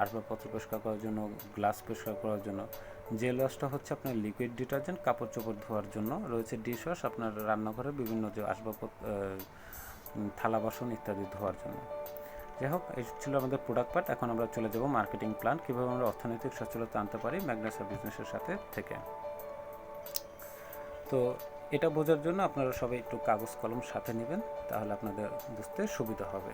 আসবাবপত্র পরিষ্কার করার জন্য, গ্লাস পরিষ্কার করার জন্য। জেল ওয়াশটা হচ্ছে আপনার লিকুইড ডিটারজেন্ট, কাপড় চোপড় ধোয়ার জন্য। রয়েছে ডিশ ওয়াশ, আপনার রান্নাঘরে বিভিন্ন যে আসবাবপত্র, থালা বাসন ইত্যাদি ধোয়ার জন্য। যাই হোক, এই ছিল আমাদের প্রোডাক্ট পার্ট। এখন আমরা চলে যাব মার্কেটিং প্ল্যান, কীভাবে আমরা অর্থনৈতিক সচ্ছলতা আনতে পারি ম্যাগনেসা বিজনেসের সাথে থেকে। তো এটা বোঝার জন্য আপনারা সবাই একটু কাগজ কলম সাথে নেবেন, তাহলে আপনাদের বুঝতে সুবিধা হবে।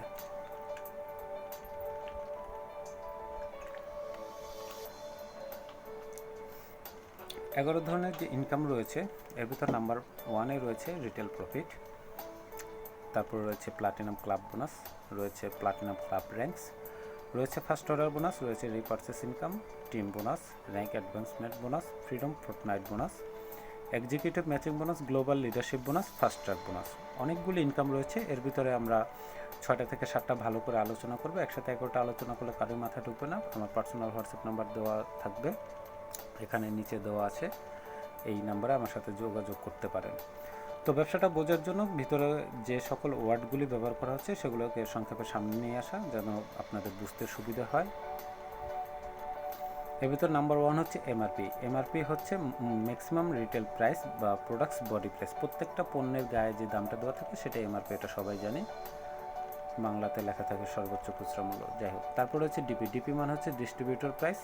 এগারো ধরনের যে ইনকাম রয়েছে, এর ভিতর নাম্বার 1-এ রয়েছে রিটেল প্রফিট। তারপর রয়েছে প্লাটিনাম ক্লাব বোনাস, রয়েছে প্লাটিনাম ক্লাব র্যাঙ্কস, রয়েছে ফার্স্ট অর্ডার বোনাস, রয়েছে repurchase income, team bonus, rank advancement bonus, freedom fortnight bonus, executive matching bonus, global leadership bonus, fast track bonus. অনেকগুলি ইনকাম রয়েছে, এর ভিতরে আমরা 6টা থেকে 7টা ভালো করে আলোচনা করবো। একসাথে 11টা আলোচনা করলে কারোর মাথায় ঢুকবে না। আমার পার্সোনাল হোয়াটসঅ্যাপ নাম্বার দেওয়া থাকবে, এখানে নিচে দেওয়া আছে, এই নাম্বারে আমার সাথে যোগাযোগ করতে পারেন। তো ব্যবসাটা বোঝার জন্য ভিতরে যে সকল ওয়ার্ডগুলি ব্যবহার করা হচ্ছে সেগুলোকে সংক্ষেপে সামনে নিয়ে আসা, যেন আপনাদের বুঝতে সুবিধা হয়। এর ভিতর নাম্বার 1 হচ্ছে এমআরপি। এমআরপি হচ্ছে ম্যাক্সিমাম রিটেল প্রাইস বা প্রোডাক্টস বডি প্রাইস। প্রত্যেকটা পণ্যের গায়ে যে দামটা দেওয়া থাকে সেটা এমআরপি, এটা সবাই জানি, বাংলাতে লেখা থাকে সর্বোচ্চ খুচরা মূল্য। যাই হোক, তারপর হচ্ছে ডিপি। ডিপি মানে হচ্ছে ডিস্ট্রিবিউটর প্রাইস,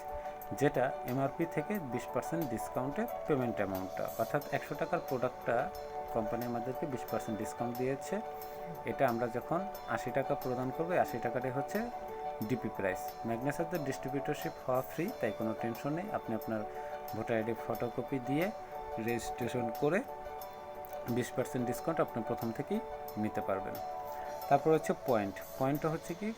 যেটা এমআরপি থেকে 20% ডিসকাউন্টে পেমেন্ট অ্যামাউন্টটা, অর্থাৎ 100 টাকার প্রোডাক্টটা কোম্পানি আমাদেরকে 20% ডিসকাউন্ট দিয়েছে, এটা আমরা যখন 80 টাকা প্রদান করবো, 80 টাকাটাই হচ্ছে ডিপি প্রাইস। ম্যাগনেসাসের ডিস্ট্রিবিউটরশিপ হওয়া ফ্রি, তাই কোনো টেনশন নেই। আপনি আপনার ভোটার আইডি ফটোকপি দিয়ে রেজিস্ট্রেশন করে 20% ডিসকাউন্ট আপনি প্রথম থেকেই নিতে পারবেন। তারপর হচ্ছে পয়েন্ট। পয়েন্টটা হচ্ছে কি,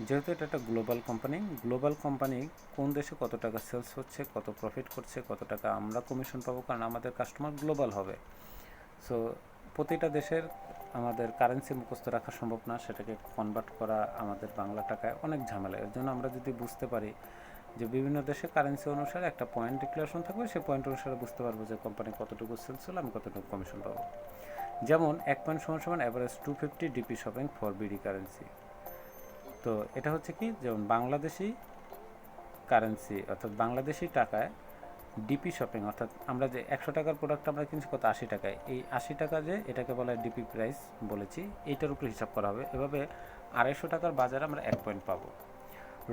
যেহেতু এটা একটা গ্লোবাল কোম্পানি, গ্লোবাল কোম্পানি কোন দেশে কত টাকা সেলস হচ্ছে, কত প্রফিট করছে, কত টাকা আমরা কমিশন পাবো, কারণ আমাদের কাস্টমার গ্লোবাল হবে। সো প্রতিটা দেশের আমাদের কারেন্সি মুখস্থ রাখা সম্ভব না, সেটাকে কনভার্ট করা আমাদের বাংলা টাকায় অনেক ঝামেলা। এর জন্য আমরা যদি বুঝতে পারি যে বিভিন্ন দেশে কারেন্সি অনুসারে একটা পয়েন্ট ডিক্লারেশন থাকবে, সেই পয়েন্ট অনুসারে বুঝতে পারবো যে কোম্পানি কতটুকু সেলস হলো, আমি কতটুকু কমিশন পাবো। যেমন 1 পয়েন্ট সমান সমান average 250 DP shopping for BD currency. তো এটা হচ্ছে কি, যেমন বাংলাদেশি কারেন্সি অর্থাৎ বাংলাদেশি টাকায় ডিপি শপিং, অর্থাৎ আমরা যে 100 টাকার প্রোডাক্ট আমরা কিনছি কত 80 টাকায়, এই 80 টাকা যে এটাকে বলা হয় ডিপি প্রাইস বলেছি, এইটার উপরে হিসাব করা হবে। এভাবে 250 টাকার বাজারে আমরা 1 পয়েন্ট পাবো।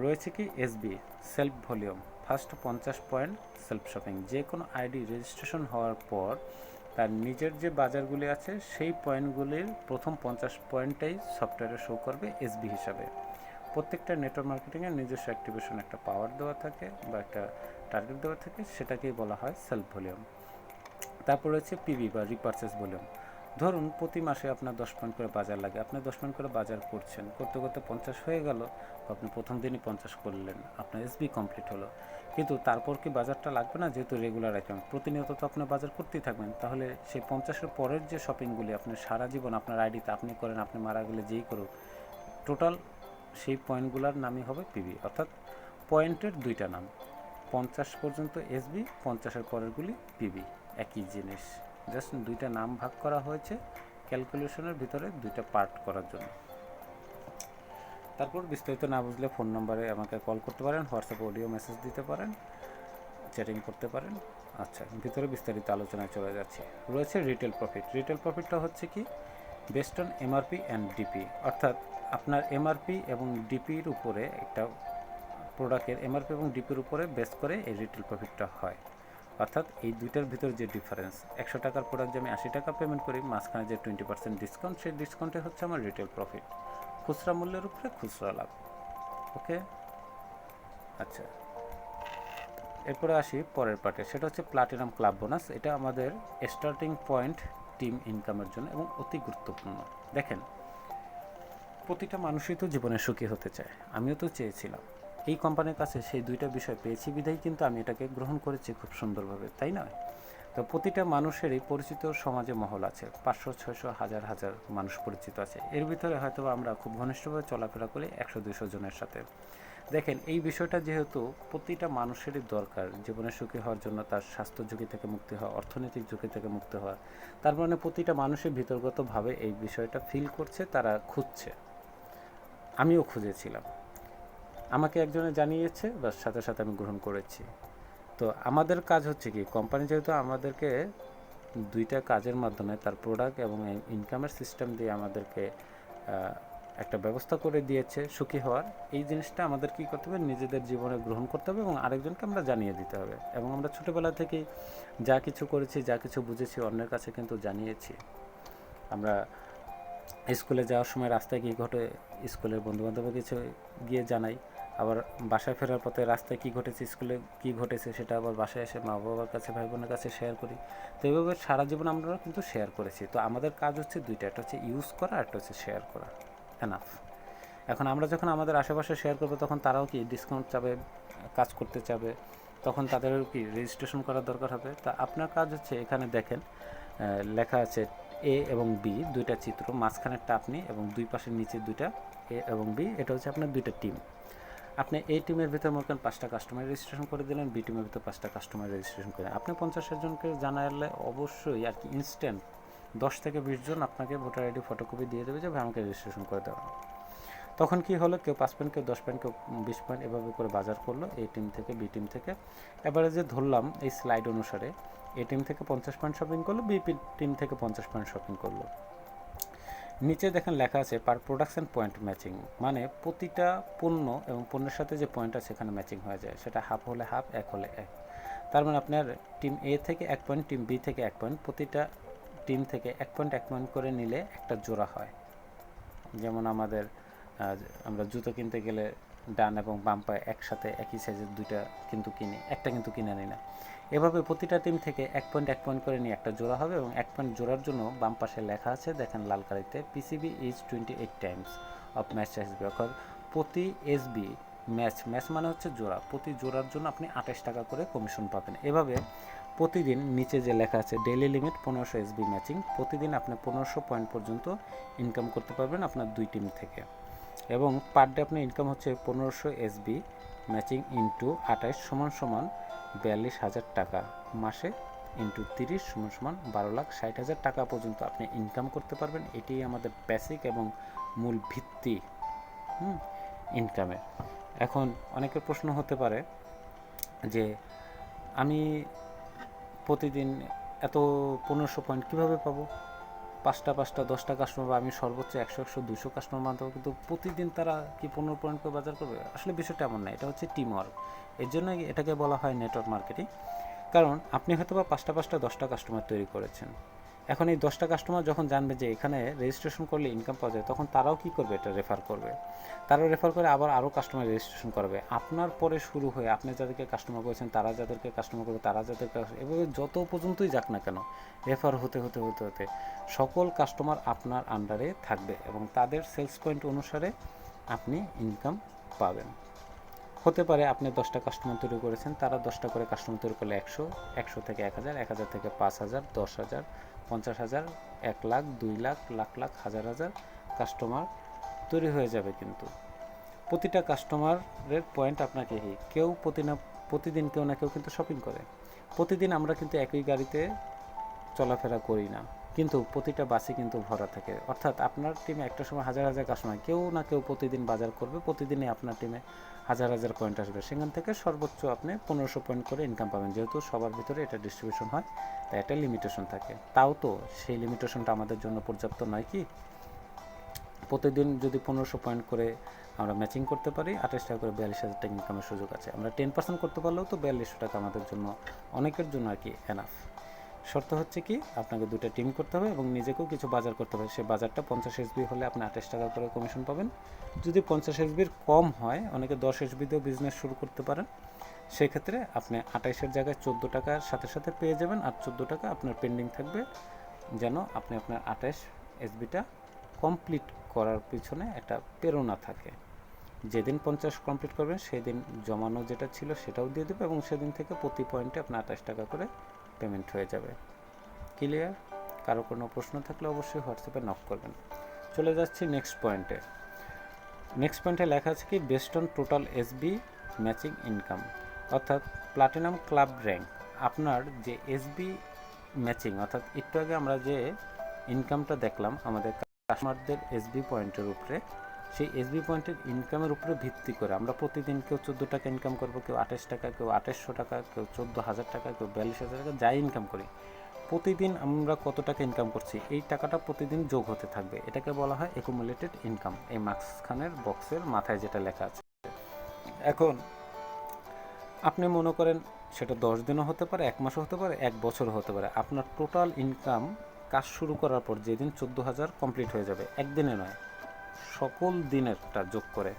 রয়েছে কি SB self volume, first 50 point self shopping, যে কোনো আইডি রেজিস্ট্রেশন হওয়ার পর তার নিজের যে বাজারগুলি আছে সেই পয়েন্টগুলির প্রথম 50 পয়েন্টটাই সফটওয়্যারে শো করবে এসবি হিসাবে। প্রত্যেকটা নেটওয়ার্ক মার্কেটিংয়ের নিজস্ব অ্যাক্টিভেশন একটা পাওয়ার দেওয়া থাকে বা একটা টার্গেট দেওয়া থাকে, সেটাকেই বলা হয় সেলফ ভলিউম। তারপর রয়েছে পিবি বা রিপারচেস ভলিউম। ধরুন প্রতি মাসে আপনার 10 পয়েন্ট করে বাজার লাগে, আপনি 10 পয়েন্ট করে বাজার করছেন, করতে করতে 50 হয়ে গেল, আপনি প্রথম দিনই 50 করলেন, আপনার এসবি কমপ্লিট হলো। কিন্তু তারপর কি বাজারটা লাগবে না? যেহেতু রেগুলার অ্যাকাউন্ট, প্রতিনিয়ত তো আপনি বাজার করতেই থাকবেন, তাহলে সেই 50-এর পরের যে শপিংগুলি আপনি সারা জীবন আপনার আইডিতে আপনি করেন, আপনি মারা গেলে যেই করুক, টোটাল সেই পয়েন্টগুলোর নামই হবে পিবি, অর্থাৎ পয়েন্টের দুইটা নাম, 50 পর্যন্ত এসবি, 50-এর পরেরগুলি পিবি, একই জিনিস, জাস্ট দুইটা নাম ভাগ করা হয়েছে ক্যালকুলেশনের ভিতরে দুইটা পার্ট করার জন্য। তারপর বিস্তারিত না বুঝলে ফোন নম্বরে আমাকে কল করতে পারেন, হোয়াটসঅ্যাপে অডিও মেসেজ দিতে পারেন, চ্যাটিং করতে পারেন। আচ্ছা, ভিতরে বিস্তারিত আলোচনায় চলে যাচ্ছে। রয়েছে রিটেল প্রফিট। রিটেল প্রফিটটা হচ্ছে কি, best on MRP and DP, অর্থাৎ আপনার এমআরপি এবং ডিপির উপরে, একটা প্রোডাক্টের এমআরপি এবং ডিপির উপরে বেস করে এই রিটেল প্রফিটটা হয়। অর্থাৎ এই দুইটার ভিতরে যে ডিফারেন্স, 100 টাকার প্রোডাক্ট যে আমি 80 টাকা পেমেন্ট করি, মাঝখানে যে 20% ডিসকাউন্ট, সেই ডিসকাউন্টে হচ্ছে আমার রিটেল প্রফিট, খুচরা মূল্যের উপরে খুচরা লাভ। ওকে, আচ্ছা, এরপরে আসি পরের পার্টে, সেটা হচ্ছে প্লাটিনাম ক্লাব বোনাস। এটা আমাদের স্টার্টিং পয়েন্ট টিম ইনকামের জন্য এবং অতি গুরুত্বপূর্ণ। দেখেন, প্রতিটা মানুষই তো জীবনে সুখী হতে চায়, আমিও তো চেয়েছিলাম। এই কোম্পানির কাছে সেই দুইটা বিষয় পেয়েছি বিধায় কিন্তু আমি এটাকে গ্রহণ করেছি খুব সুন্দরভাবে, তাই নয়? তো প্রতিটা মানুষেরই পরিচিত সমাজে মহল আছে, 500, 600, হাজার হাজার মানুষ পরিচিত আছে। এর ভিতরে হয়তো আমরা খুব ঘনিষ্ঠভাবে চলাফেরা করি 100-200 জনের সাথে। দেখেন, এই বিষয়টা যেহেতু প্রতিটা মানুষেরই দরকার জীবনে সুখী হওয়ার জন্য, তার স্বাস্থ্য ঝুঁকি থেকে মুক্তি হওয়া, অর্থনৈতিক ঝুঁকি থেকে মুক্তি হওয়া, তার মানে প্রতিটা মানুষের ভিতরগতভাবে এই বিষয়টা ফিল করছে, তারা খুঁজছে। আমিও খুঁজেছিলাম, আমাকে একজনে জানিয়েছে, বা সাথে সাথে আমি গ্রহণ করেছি। তো আমাদের কাজ হচ্ছে কি, কোম্পানি যেহেতু আমাদেরকে দুইটা কাজের মাধ্যমে তার প্রোডাক্ট এবং ইনকামের সিস্টেম দিয়ে আমাদেরকে একটা ব্যবস্থা করে দিয়েছে সুখী হওয়ার, এই জিনিসটা আমাদের কী করতে হবে, নিজেদের জীবনে গ্রহণ করতে হবে এবং আরেকজনকে আমরা জানিয়ে দিতে হবে। এবং আমরা ছোটোবেলা থেকেই যা কিছু করেছি, যা কিছু বুঝেছি, অন্যের কাছে কিন্তু জানিয়েছি। আমরা স্কুলে যাওয়ার সময় রাস্তায় কী ঘটে, স্কুলের বন্ধুবান্ধবের কিছু গিয়ে জানাই, আবার বাসায় ফেরার পথে রাস্তায় কী ঘটেছে, স্কুলে কী ঘটেছে, সেটা আবার বাসায় এসে মা বাবার কাছে, ভাই বোনের কাছে শেয়ার করি। তো এইভাবে সারা জীবন আমরা কিন্তু শেয়ার করেছি। তো আমাদের কাজ হচ্ছে দুইটা, একটা হচ্ছে ইউজ করা, একটা হচ্ছে শেয়ার করা। এনাফ। এখন আমরা যখন আমাদের আশেপাশে শেয়ার করবো, তখন তারাও কি ডিসকাউন্ট চাবে, কাজ করতে চাবে, তখন তাদেরও কি রেজিস্ট্রেশন করার দরকার হবে। তা আপনার কাজ হচ্ছে, এখানে দেখেন লেখা আছে এ এবং বি, দুইটা চিত্র, মাঝখানেরটা আপনি এবং দুই পাশের নিচে দুইটা এ এবং বি, এটা হচ্ছে আপনার দুইটা টিম। আপনি এই টিমের ভিতরে মনে করেন 5টা কাস্টমার রেজিস্ট্রেশন করে দিলেন, বি টিমের ভিতরে 5টা কাস্টমার রেজিস্ট্রেশন করে আপনি 50 জনকে জানালে অবশ্যই আর কি ইনস্ট্যান্ট 10 থেকে 20 জন আপনাকে ভোটার আইডি ফটোকপি দিয়ে দেবে যে ভাই আমাকে রেজিস্ট্রেশন করে দেওয়া। তখন কি হলো, কেউ 5 পয়েন্ট, কেউ 10 পয়েন্ট, কেউ 20 পয়েন্ট, এভাবে করে বাজার করলো এই টিম থেকে, বি টিম থেকে। এবারে যে ধরলাম এই স্লাইড অনুসারে, এ টিম থেকে 50 পয়েন্ট শপিং করলো, বি টিম থেকে 50 পয়েন্ট শপিং করলো। নিচে দেখেন লেখা আছে পার প্রোডাকশন পয়েন্ট ম্যাচিং, মানে প্রতিটা পণ্য এবং পণ্যের সাথে যে পয়েন্ট আছে সেখানে ম্যাচিং হয়ে যায়, সেটা হাফ হলে হাফ, এক হলে এক। তার মানে আপনার টিম এ থেকে 1 পয়েন্ট, টিম বি থেকে 1 পয়েন্ট, প্রতিটা টিম থেকে 1 পয়েন্ট 1 পয়েন্ট করে নিলে একটা জোড়া হয়। যেমন আমাদের আমরা জুতো কিনতে গেলে ডান এবং বাম পায়ে একসাথে একই সাইজের দুইটা কিন্তু কিনি, একটা কিন্তু কিনে নিই না। এভাবে প্রতিটা টিম থেকে 1 পয়েন্ট 1 পয়েন্ট করে নিয়ে একটা জোড়া হবে, এবং 1 পয়েন্ট জোড়ার জন্য বাম পাশে লেখা আছে, দেখেন লাল কালিতে, PCB is 28 times of match SB, অর্থাৎ প্রতি এসবি ম্যাচ, ম্যাচ মানে হচ্ছে জোড়া, প্রতি জোড়ার জন্য আপনি 28 টাকা করে কমিশন পাবেন। এভাবে প্রতিদিন নিচে যে লেখা আছে ডেইলি লিমিট 1500 এসবি ম্যাচিং, প্রতিদিন আপনি 1500 পয়েন্ট পর্যন্ত ইনকাম করতে পারবেন আপনার দুই টিম থেকে। এবং পার ডে আপনার ইনকাম হচ্ছে 1500 এসবি ম্যাচিং ইন্টু 28 সমান 42,000 টাকা, মাসে ইন্টু 30 সমান সমান 12,60,000 টাকা পর্যন্ত আপনি ইনকাম করতে পারবেন। এটাই আমাদের বেসিক এবং মূল ভিত্তি ইনকামের। এখন অনেকের প্রশ্ন হতে পারে যে আমি প্রতিদিন এত 1500 পয়েন্ট কীভাবে পাবো? 5টা 10টা কাস্টমার, বা আমি সর্বোচ্চ 100 200 কাস্টমার মানতে পারবো, কিন্তু প্রতিদিন তারা কি 15 পয়েন্ট করে বাজার করবে? আসলে বিষয়টা এমন না, এটা হচ্ছে টিম ওয়ার্ক। এর জন্য এটাকে বলা হয় নেটওয়ার্ক মার্কেটিং। কারণ আপনি হয়তো বা 5টা 10টা কাস্টমার তৈরি করেছেন। এখন এই 10টা কাস্টমার যখন জানবে যে এখানে রেজিস্ট্রেশন করলে ইনকাম পাওয়া যায়, তখন তারাও কি করবে? এটা রেফার করবে। তারাও রেফার করে আবার আরও কাস্টমার রেজিস্ট্রেশন করবে। আপনার পরে শুরু হয়ে আপনি যাদেরকে কাস্টমার করেছেন, তারা যাদেরকে কাস্টমার করবে, তারা যাদেরকে, এভাবে যত পর্যন্তই যাক না কেন, রেফার হতে হতে হতে হতে সকল কাস্টমার আপনার আন্ডারে থাকবে এবং তাদের সেলস পয়েন্ট অনুসারে আপনি ইনকাম পাবেন। হতে পারে আপনি 10টা কাস্টমার তৈরি করেছেন, তারা 10টা করে কাস্টমার তৈরি করলে 100, 100 থেকে 1000, 1000 থেকে 5000, 10,000, 50,000, 1 লাখ, 2 লাখ, লাখ লাখ, হাজার হাজার কাস্টমার তৈরি হয়ে যাবে। কিন্তু প্রতিটা কাস্টমারের পয়েন্ট আপনাকে কেউ প্রতিদিন কেউ না কেউ কিন্তু শপিং করে। প্রতিদিন আমরা কিন্তু একই গাড়িতে চলাফেরা করি না, কিন্তু প্রতিটা বাসই কিন্তু ভরা থাকে। অর্থাৎ আপনার টিমে একটা সময় হাজার হাজার কাস্টমার, কেউ না কেউ প্রতিদিন বাজার করবে, প্রতিদিনই আপনার টিমে হাজার হাজার পয়েন্ট আসবে। সেখান থেকে সর্বোচ্চ আপনি 1500 পয়েন্ট করে ইনকাম পাবেন। যেহেতু সবার ভিতরে এটা ডিস্ট্রিবিউশন হয়, তাই একটা লিমিটেশন থাকে। তাও তো সেই লিমিটেশনটা আমাদের জন্য পর্যাপ্ত নয় কি? প্রতিদিন যদি 1500 পয়েন্ট করে আমরা ম্যাচিং করতে পারি, 28 টাকা করে 42,000 টাকা ইনকামের সুযোগ আছে। আমরা 10% করতে পারলেও তো 4200 টাকা আমাদের জন্য, অনেকের জন্য আর কি, এনাফ। শর্ত হচ্ছে কি, আপনাকে 2টা টিম করতে হবে এবং নিজেকেও কিছু বাজার করতে হবে। সেই বাজারটা 50 এসবি হলে আপনি 28 টাকা করে কমিশন পাবেন। যদি 50 এসবির কম হয়, অনেকে 10 এসবি দিয়েও বিজনেস শুরু করতে পারেন। সেক্ষেত্রে আপনি 28-এর জায়গায় 14 টাকার সাথে সাথে পেয়ে যাবেন, আর 14 টাকা আপনার পেন্ডিং থাকবে, যেন আপনি আপনার 28 এসবিটা কমপ্লিট করার পিছনে একটা প্রেরণা থাকে। যেদিন 50 কমপ্লিট করবেন সেদিন জমানো যেটা ছিল সেটাও দিয়ে দেবে এবং সেদিন থেকে প্রতি পয়েন্টে আপনার 28 টাকা করে পেমেন্ট হয়ে যাবে। ক্লিয়ার? কারো কোনো প্রশ্ন থাকলে অবশ্যই হোয়াটসঅ্যাপে নক করবেন। চলে যাচ্ছি নেক্সট পয়েন্টে। নেক্সট পয়েন্টে লেখা আছে কি, best on total SB matching income, অর্থাৎ প্লাটিনাম ক্লাব র্যাঙ্ক। আপনার যে এসবি ম্যাচিং, অর্থাৎ একটু আগে আমরা যে ইনকামটা দেখলাম আমাদের কাস্টমারদের এসবি পয়েন্টের উপরে, সেই এসবি পয়েন্টের ইনকামের উপরে ভিত্তি করে আমরা প্রতিদিন কেউ 14 টাকা ইনকাম করবো, কেউ 28 টাকা, কেউ 2800 টাকা, কেউ 14,000 টাকা, কেউ 42,000 টাকা, যাই ইনকাম করি, প্রতিদিন আমরা কত টাকা ইনকাম করছি এই টাকাটা প্রতিদিন যোগ হতে থাকবে। এটাকে বলা হয় অ্যাকুমুলেটেড ইনকাম। এই মাঝখানের বক্সের মাথায় যেটা লেখা আছে। এখন আপনি মনে করেন সেটা 10 দিনও হতে পারে, 1 মাসও হতে পারে, 1 বছরও হতে পারে। আপনার টোটাল ইনকাম কাজ শুরু করার পর যেদিন 14,000 কমপ্লিট হয়ে যাবে, একদিনে নয়, সকল দিনেরটা যোগ করে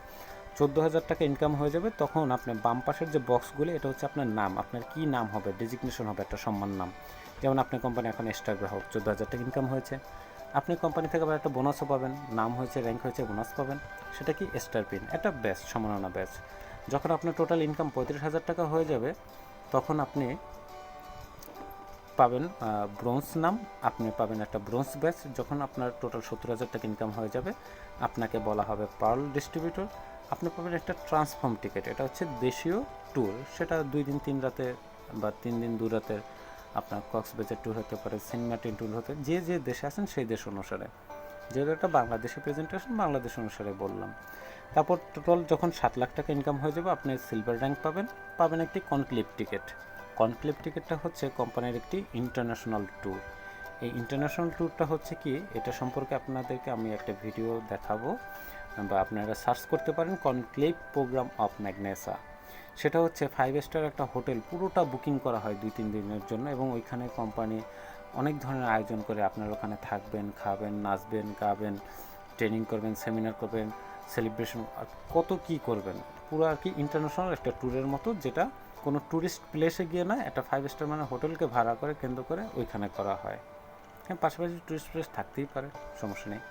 14,000 টাকা ইনকাম হয়ে যাবে, তখন আপনি বাম পাশের যে বক্সগুলি, এটা হচ্ছে আপনার নাম, আপনার কি নাম হবে, ডেজিগনেশন হবে, একটা সম্মান নাম। যেমন আপনার কোম্পানি এখন স্টার গ্রাহক, 14,000 টাকা ইনকাম হয়েছে, আপনি কোম্পানি থেকে আবার একটা বোনাসও পাবেন, নাম হয়েছে, র্যাঙ্ক হয়েছে, বোনাস পাবেন, সেটা কি স্টার পিন, একটা ব্যাচ, সম্মাননা ব্যাচ। যখন আপনার টোটাল ইনকাম 35,000 টাকা হয়ে যাবে, তখন আপনি পাবেন ব্রোঞ্জ নাম, আপনি পাবেন একটা ব্রোঞ্জ ব্যাচ। যখন আপনার টোটাল 70,000 টাকা ইনকাম হয়ে যাবে, আপনাকে বলা হবে পার্ল ডিস্ট্রিবিউটর। আপনি পাবেন একটা ট্রান্সফর্ম টিকিট, এটা হচ্ছে দেশীয় ট্যুর, সেটা 2 দিন 3 রাতে বা 3 দিন 2 রাতের আপনার কক্সবাজার ট্যুর হতে পারে, সেন্ট মার্টিন ট্যুর হতে, যে যে দেশে আছেন সেই দেশ অনুসারে। যেহেতু একটা বাংলাদেশি প্রেজেন্টেশন, বাংলাদেশ অনুসারে বললাম। তারপর টোটাল যখন 7 লাখ টাকা ইনকাম হয়ে যাবে, আপনি সিলভার র্যাঙ্ক পাবেন একটি কনক্লেভ টিকিট। কনক্লেভ টিকিটটা হচ্ছে কোম্পানির একটি ইন্টারন্যাশনাল ট্যুর। এই ইন্টারন্যাশনাল ট্যুরটা হচ্ছে কি, এটা সম্পর্কে আপনাদেরকে আমি একটা ভিডিও দেখাবো, বা আপনারা সার্চ করতে পারেন কনক্লেভ প্রোগ্রাম অফ ম্যাগনেসা। সেটা হচ্ছে 5 স্টার একটা হোটেল, পুরোটা বুকিং করা হয় 2-3 দিনের জন্য, এবং ওইখানে কোম্পানি অনেক ধরনের আয়োজন করে। আপনার ওখানে থাকবেন, খাবেন, নাচবেন, গাবেন, ট্রেনিং করবেন, সেমিনার করবেন, সেলিব্রেশন, আর কত কী করবেন, পুরো আর কি ইন্টারন্যাশনাল একটা ট্যুরের মতো, যেটা কোনো ট্যুরিস্ট প্লেসে গিয়ে না, একটা 5 স্টার মানে হোটেলকে ভাড়া করে কেন্দ্র করে ওইখানে করা হয়। হ্যাঁ, পাশাপাশি ট্যুরিস্ট প্লেস থাকতেই পারে, সমস্যা নেই।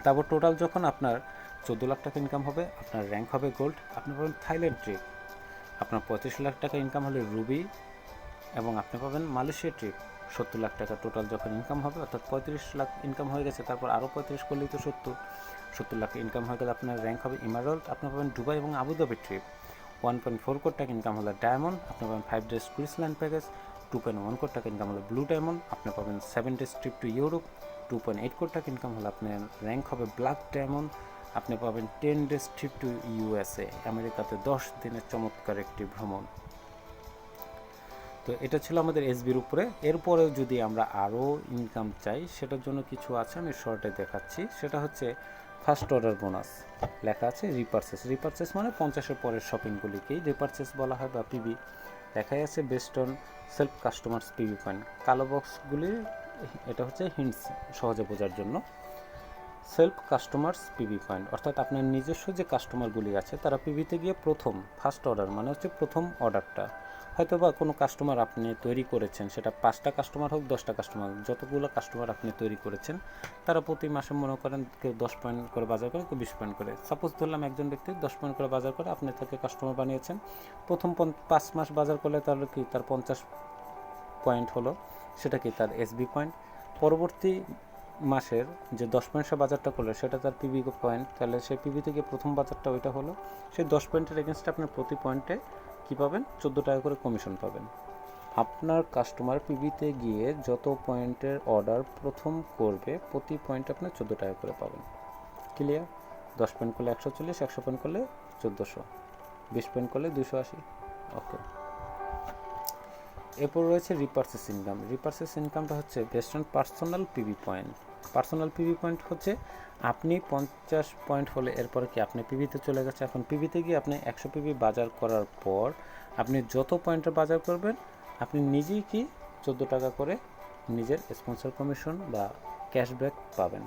তারপর টোটাল যখন আপনার 14 লাখ টাকা ইনকাম হবে, আপনার র্যাঙ্ক হবে গোল্ড, আপনি পাবেন থাইল্যান্ড ট্রিপ। আপনার 35 লাখ টাকা ইনকাম হলে রুবি, এবং আপনি পাবেন মালয়েশিয়া ট্রিপ। 70 লাখ টাকা টোটাল যখন ইনকাম হবে, অর্থাৎ 35 লাখ ইনকাম হয়ে গেছে, তারপর আরও 35 করলেই তো 70 লাখ ইনকাম হয়ে গেলে আপনার র্যাঙ্ক হবে ইমারাল্ড, আপনি পাবেন দুবাই এবং আবুধাবি ট্রিপ। 1.4 কোটি টাকা ইনকাম হলে ডায়মন্ড, আপনি পাবেন 5 ডেজ ক্রুজ লাইন প্যাকেজ। 2.1 কোটি টাকা ইনকাম হলে ব্লু ডায়মন্ড, আপনি পাবেন 7 ডেজ ট্রিপ টু ইউরোপ। 2.8 কোটি টাকা ইনকাম হলে আপনার র্যাঙ্ক হবে ব্ল্যাক ডায়মন্ড, আপনি পাবেন 10 ডেজ ট্রিপ টু ইউএসএ, আমেরিকাতে 10 দিনের চমৎকার একটি ভ্রমণ। তো এটা ছিল আমাদের এসবির উপরে। এরপরেও যদি আমরা আরও ইনকাম চাই সেটার জন্য কিছু আছে, আমি শর্টে দেখাচ্ছি। সেটা হচ্ছে ফার্স্ট অর্ডার বোনাস, লেখা আছে রিপারচেস। রিপারচেস মানে 50-এর পরের শপিংগুলিকেই রিপারচেস বলা হয় বা পিবি। লেখাই আছে best on self customers PB point. কালো বক্সগুলি এটা হচ্ছে হিন্টস সহজে বোঝার জন্য। সেলফ কাস্টমার্স পিবি পয়েন্ট অর্থাৎ আপনার নিজস্ব যে কাস্টমারগুলি আছে তারা পিবিতে গিয়ে ফার্স্ট অর্ডার মানে হচ্ছে প্রথম অর্ডারটা, হয়তো বা কোনো কাস্টমার আপনি তৈরি করেছেন, সেটা 5টা কাস্টমার হোক 10টা কাস্টমার, যতগুলো কাস্টমার আপনি তৈরি করেছেন তারা প্রতি মাসে মনে করেন কেউ 10 পয়েন্ট করে বাজার করে, কেউ 20 পয়েন্ট করে। সাপোজ ধরলাম একজন ব্যক্তি 10 পয়েন্ট করে বাজার করে, আপনি তাকে কাস্টমার বানিয়েছেন। প্রথম 5 মাস বাজার করলে তাহলে কি তার 50 পয়েন্ট হলো, সেটা কি তার এসবি পয়েন্ট। পরবর্তী মাসের যে 10 পয়েন্ট সে বাজারটা করলো সেটা তার পিবি পয়েন্ট, তাহলে সেই পিবি থেকে প্রথম বাজারটা ওইটা হলো। সেই 10 পয়েন্টের এগেনস্টে আপনার প্রতি পয়েন্টে কী পাবেন, 14 টাকা করে কমিশন পাবেন। আপনার কাস্টমার পিবিতে গিয়ে যত পয়েন্টের অর্ডার প্রথম করবে প্রতি পয়েন্টে আপনি 14 টাকা করে পাবেন। ক্লিয়ার? 10 পয়েন্ট করলে 140, 100 পয়েন্ট করলে 1400, 20 পয়েন্ট করলে 280। ওকে। এরপর রয়েছে রিপারচেস ইনকাম। রিপারচেস ইনকামটা হচ্ছে best on personal PB point. Personal PB point হচ্ছে আপনি 50 পয়েন্ট হলে এরপরে কি আপনি পিবিতে চলে গেছে, এখন পিবিতে গিয়ে আপনি 100 পিবি বাজার করার পর আপনি যত পয়েন্টের বাজার করবেন আপনি নিজেই কি 14 টাকা করে নিজের স্পন্সর কমিশন বা ক্যাশব্যাক পাবেন।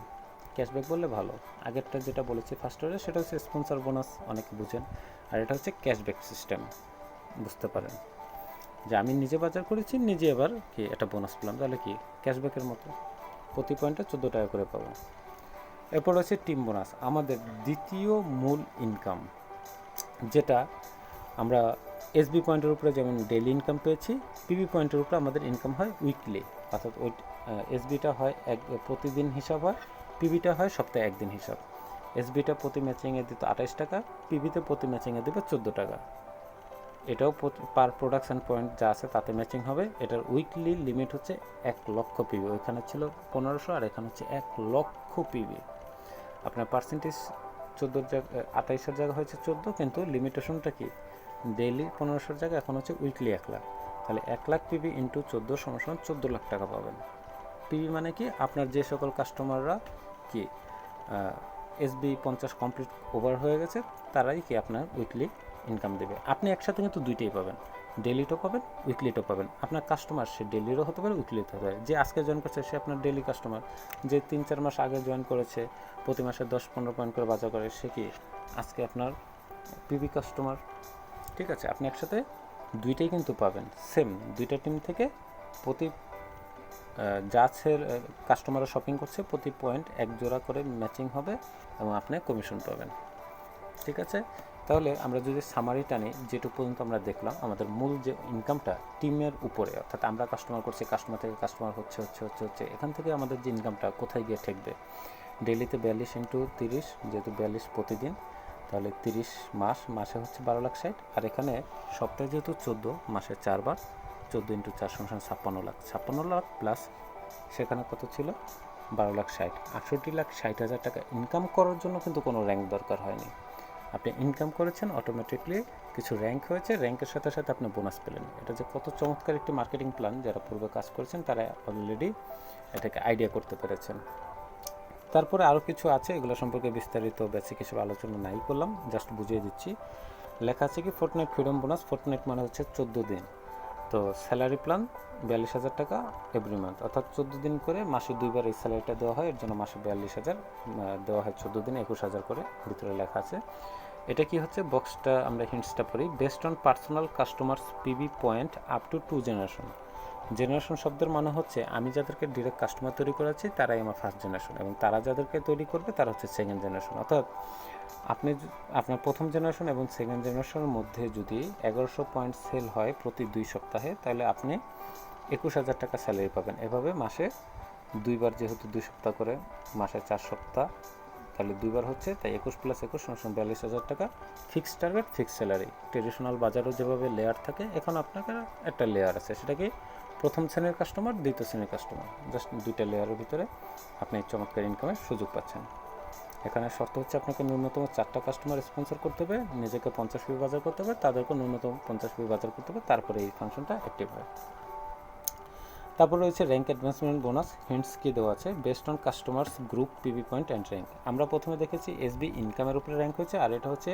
ক্যাশব্যাক বললে ভালো, আগেরটা যেটা বলেছি ফার্স্ট অর্ডারে সেটা হচ্ছে স্পন্সর বোনাস, অনেকে বুঝেন, আর এটা হচ্ছে ক্যাশব্যাক সিস্টেম, বুঝতে পারেন যে আমি নিজে বাজার করেছি, নিজে এবার কি একটা বোনাস পেলাম, তাহলে কি ক্যাশব্যাকের মতো প্রতি পয়েন্টে 14 টাকা করে পাবো। এরপর হচ্ছে টিম বোনাস, আমাদের দ্বিতীয় মূল ইনকাম, যেটা আমরা এসবি পয়েন্টের উপরে যেমন ডেইলি ইনকাম পেয়েছি, পিবি পয়েন্টের উপরে আমাদের ইনকাম হয় উইকলি, অর্থাৎ ওই এসবিটা হয় প্রতিদিন হিসাব হয়, পিবিটা হয় সপ্তাহে একদিন হিসাব। এসবিটা প্রতি ম্যাচিংয়ে দিত 28 টাকা, পিবিতে প্রতি ম্যাচিংয়ে দেবে 14 টাকা। এটাও পার প্রোডাকশান পয়েন্ট যা আছে তাতে ম্যাচিং হবে। এটার উইকলি লিমিট হচ্ছে 1 লক্ষ পিবি, ওইখানে ছিল 1500 আর এখানে হচ্ছে 1 লক্ষ পিবি। আপনার পার্সেন্টেজ 28-এর জায়গা হয়েছে 14, কিন্তু লিমিটেশনটা কি ডেইলি 1500-র জায়গায় এখন হচ্ছে উইকলি 1 লাখ। তাহলে 1 লাখ পিবি ইন্টু 14 সমান 14 লাখ টাকা পাবেন। পিবি মানে কি আপনার যে সকল কাস্টমাররা কি এসবি 50 কমপ্লিট ওভার হয়ে গেছে তারাই কি আপনার উইকলি ইনকাম দেবে। আপনি একসাথে কিন্তু দুইটাই পাবেন, ডেলিটাও পাবেন উইকলিটাও পাবেন। আপনার কাস্টমার সে ডেলিরও হতে পারে উইকলিও হতে পারে। যে আজকে জয়েন করছে সে আপনার ডেলি কাস্টমার, যে 3-4 মাস আগে জয়েন করেছে প্রতি মাসে 10-15 পয়েন্ট করে বাজার করে সে কি আজকে আপনার পিবি কাস্টমার। ঠিক আছে, আপনি একসাথে দুইটাই কিন্তু পাবেন, সেম দুইটা টিম থেকে প্রতি যাচ্ছে কাস্টমাররা শপিং করছে প্রতি পয়েন্ট 1 জোড়া করে ম্যাচিং হবে এবং আপনি কমিশন পাবেন। ঠিক আছে, তাহলে আমরা যদি সামারি টানি, যেটুকু পর্যন্ত আমরা দেখলাম আমাদের মূল যে ইনকামটা টিমের উপরে, অর্থাৎ আমরা কাস্টমার করছি, কাস্টমার থেকে কাস্টমার হচ্ছে, এখান থেকে আমাদের যে ইনকামটা কোথায় গিয়ে ঠেকবে। ডেইলিতে 42 ইন্টু 30, যেহেতু 42 প্রতিদিন, তাহলে 30 মাসে হচ্ছে 12,60,000, আর এখানে সপ্তাহে যেহেতু 14, মাসে 4 বার, 14 ইন্টু 4 সমান 56 লাখ। 56 লাখ প্লাস সেখানে কত ছিল 12,60,000, 68,60,000 টাকা ইনকাম করার জন্য কিন্তু কোনো র্যাঙ্ক দরকার হয়নি। আপনি ইনকাম করেছেন, অটোমেটিকলি কিছু র্যাঙ্ক হয়েছে, র্যাঙ্কের সাথে সাথে আপনি বোনাস পেলেন। এটা যে কত চমৎকার একটি মার্কেটিং প্ল্যান, যারা পূর্বে কাজ করেছেন তারা অলরেডি এটাকে আইডিয়া করতে পেরেছেন। তারপরে আরও কিছু আছে, এগুলো সম্পর্কে বিস্তারিত বেসিক হিসেবে আলোচনা নাই করলাম, জাস্ট বুঝিয়ে দিচ্ছি। লেখা আছে কি ফোর্টনাইট ফ্রিডম বোনাস। ফোর্টনাইট মানে হচ্ছে 14 দিন। তো স্যালারি প্ল্যান 42,000 টাকা এভরি মান্থ, অর্থাৎ 14 দিন করে মাসে 2বার এই স্যালারিটা দেওয়া হয়, এর জন্য মাসে 42,000 দেওয়া হয়, 14 দিনে 21,000 করে ভিতরে লেখা আছে। এটা কি হচ্ছে, বক্সটা আমরা হিন্টসটা পড়ি। Best on personal customers PB point up to 2 generation. Generation শব্দের মানে হচ্ছে আমি যাদেরকে ডিরেক্ট কাস্টমার তৈরি করেছি তারাই আমার ফার্স্ট জেনারেশন, এবং তারা যাদেরকে তৈরি করবে তারা হচ্ছে সেকেন্ড জেনারেশন। অর্থাৎ আপনি আপনার প্রথম জেনারেশন এবং সেকেন্ড জেনারেশনের মধ্যে যদি 1100 পয়েন্ট সেল হয় প্রতি 2 সপ্তাহে, তাহলে আপনি 21,000 টাকা স্যালারি পাবেন। এভাবে মাসে 2বার, যেহেতু 2 সপ্তাহ করে মাসে 4 সপ্তাহ, তাহলে 2বার হচ্ছে, তাই 21 + 21 = 42,000 টাকা। Fixed target, fixed salary. Traditional বাজারও যেভাবে লেয়ার থাকে, এখন আপনাকে একটা লেয়ার আছে, সেটা কি প্রথম শ্রেণীর কাস্টমার, দ্বিতীয় শ্রেণীর কাস্টমার, জাস্ট দুইটা লেয়ারের ভিতরে আপনি চমৎকার ইনকামের সুযোগ পাচ্ছেন। এখানে শর্ত হচ্ছে আপনাকে ন্যূনতম 4টা কাস্টমার স্পন্সর করতে হবে, নিজেকে 50 পিবি বাজার করতে হবে, তাদেরকে ন্যূনতম 50 পিবি বাজার করতে হবে, তারপরে এই ফাংশনটা অ্যাক্টিভ হয়। তারপর রয়েছে র্যাঙ্ক অ্যাডভান্সমেন্ট বোনাস। হিন্টস কি দেওয়া আছে? Best on customers group PB point and rank. আমরা প্রথমে দেখেছি এসবি ইনকামের উপরে র্যাঙ্ক হয়েছে, আর এটা হচ্ছে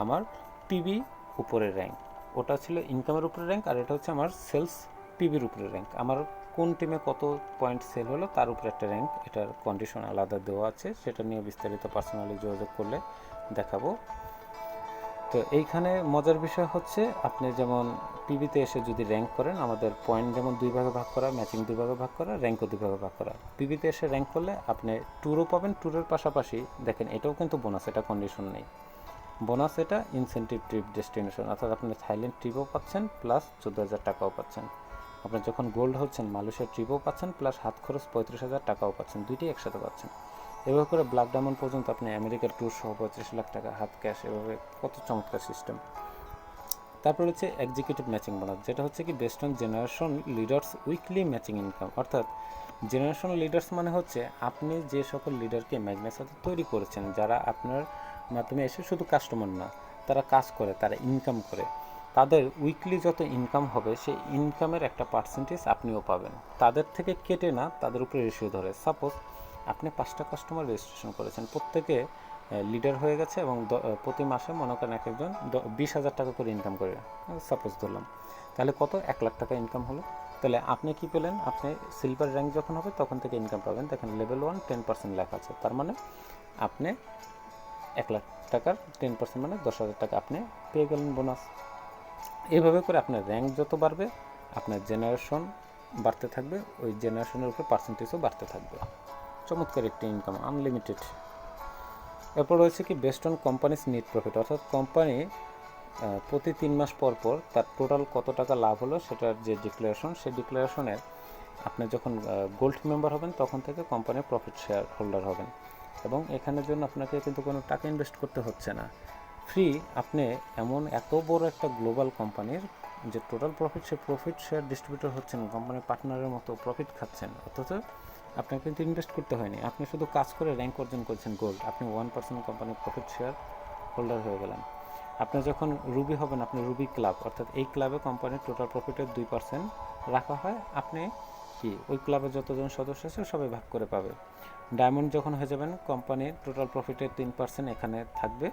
আমার পিবি উপরের র্যাঙ্ক। ওটা ছিল ইনকামের উপরে র্যাঙ্ক, আর এটা হচ্ছে আমার সেলস পিবির উপরে র্যাঙ্ক। আমার কোন টিমে কত পয়েন্ট সেল হলো তার উপরে একটা র্যাঙ্ক, এটার কন্ডিশন আলাদা দেওয়া আছে, সেটা নিয়ে বিস্তারিত পার্সোনালি যোগাযোগ করলে দেখাবো। তো এইখানে মজার বিষয় হচ্ছে আপনি যেমন পিবিতে এসে যদি র্যাঙ্ক করেন, আমাদের পয়েন্ট যেমন 2 ভাগে ভাগ করা, ম্যাচিং 2 ভাগে ভাগ করা, র্যাঙ্কও 2 ভাগে ভাগ করা। পিবিতে এসে র্যাঙ্ক করলে আপনি ট্যুরও পাবেন, ট্যুরের পাশাপাশি দেখেন এটাও কিন্তু বোনাস, এটা কন্ডিশন নেই বোনাস, এটা ইনসেন্টিভ ট্রিপ ডেস্টিনেশন, অর্থাৎ আপনি থাইল্যান্ড ট্রিপও পাচ্ছেন প্লাস 14,000 টাকাও পাচ্ছেন। আপনি যখন গোল্ড হচ্ছেন মালয়েশিয়ার ট্রিপও পাচ্ছেন প্লাস হাত খরচ 35,000 টাকাও পাচ্ছেন, দুইটাই একসাথে পাচ্ছেন। এভাবে করে ব্ল্যাক ডায়মন্ড পর্যন্ত আপনি আমেরিকার ট্যুর সহ 35 লাখ টাকা হাত ক্যাশ, এভাবে কত চমৎকার সিস্টেম। তারপর হচ্ছে এক্সিকিউটিভ ম্যাচিং বোনাস, যেটা হচ্ছে কি best on generation leaders weekly matching income. অর্থাৎ জেনারেশন লিডার্স মানে হচ্ছে আপনি যে সকল লিডারকে ম্যাগনার সাথে তৈরি করেছেন, যারা আপনার মাধ্যমে এসে শুধু কাস্টমার না, তারা কাজ করে, তারা ইনকাম করে, তাদের উইকলি যত ইনকাম হবে সেই ইনকামের একটা পার্সেন্টেজ আপনিও পাবেন, তাদের থেকে কেটে না, তাদের উপরে রেশিও ধরে। সাপোজ আপনি 5টা কাস্টমার রেজিস্ট্রেশন করেছেন, প্রত্যেকে লিডার হয়ে গেছে এবং প্রতি মাসে মনে করেন এক একজন 20,000 টাকা করে ইনকাম করে, সাপোজ ধরলাম, তাহলে কত 1 লাখ টাকা ইনকাম হলো। তাহলে আপনি কি পেলেন? আপনি সিলভার র্যাঙ্ক যখন হবে তখন থেকে ইনকাম পাবেন। দেখেন লেভেল 1 10% লেখা আছে, তার মানে আপনি 1 লাখ টাকার 10% মানে 10,000 টাকা আপনি পেয়ে গেলেন বোনাস। এইভাবে করে আপনার র্যাঙ্ক যত বাড়বে আপনার জেনারেশন বাড়তে থাকবে, ওই জেনারেশনের উপর পার্সেন্টেজও বাড়তে থাকবে। চমৎকার একটি ইনকাম, আনলিমিটেড। এরপর রয়েছে কি best on companies NEET profit, অর্থাৎ কোম্পানি প্রতি 3 মাস পর পর তার টোটাল কত টাকা লাভ হলো সেটার যে ডিক্লারেশন, সেই ডিক্লারেশনের আপনি যখন গোল্ড মেম্বার হবেন তখন থেকে কোম্পানির প্রফিট শেয়ার হোল্ডার হবেন, এবং এখানের জন্য আপনাকে কিন্তু কোনো টাকা ইনভেস্ট করতে হচ্ছে না, ফ্রি। আপনি এমন এত বড় একটা গ্লোবাল কোম্পানির যে টোটাল প্রফিট, সে প্রফিট শেয়ার ডিস্ট্রিবিউটর হচ্ছেন, কোম্পানির পার্টনারের মতো প্রফিট খাচ্ছেন, অথচ আপনাকে কিন্তু ইনভেস্ট করতে হয়নি, আপনি শুধু কাজ করে র্যাঙ্ক অর্জন করছেন গোল্ড, আপনি 1% কোম্পানির প্রফিট শেয়ার হোল্ডার হয়ে গেলেন। আপনি যখন রুবি হবেন, আপনি রুবি ক্লাব, অর্থাৎ এই ক্লাবে কোম্পানির টোটাল প্রফিটের 2% রাখা হয়, আপনি কি ওই ক্লাবে যতজন সদস্য আছে সবাই ভাগ করে পাবে। ডায়মন্ড যখন হয়ে যাবেন, কোম্পানির টোটাল প্রফিটের 3% এখানে থাকবে,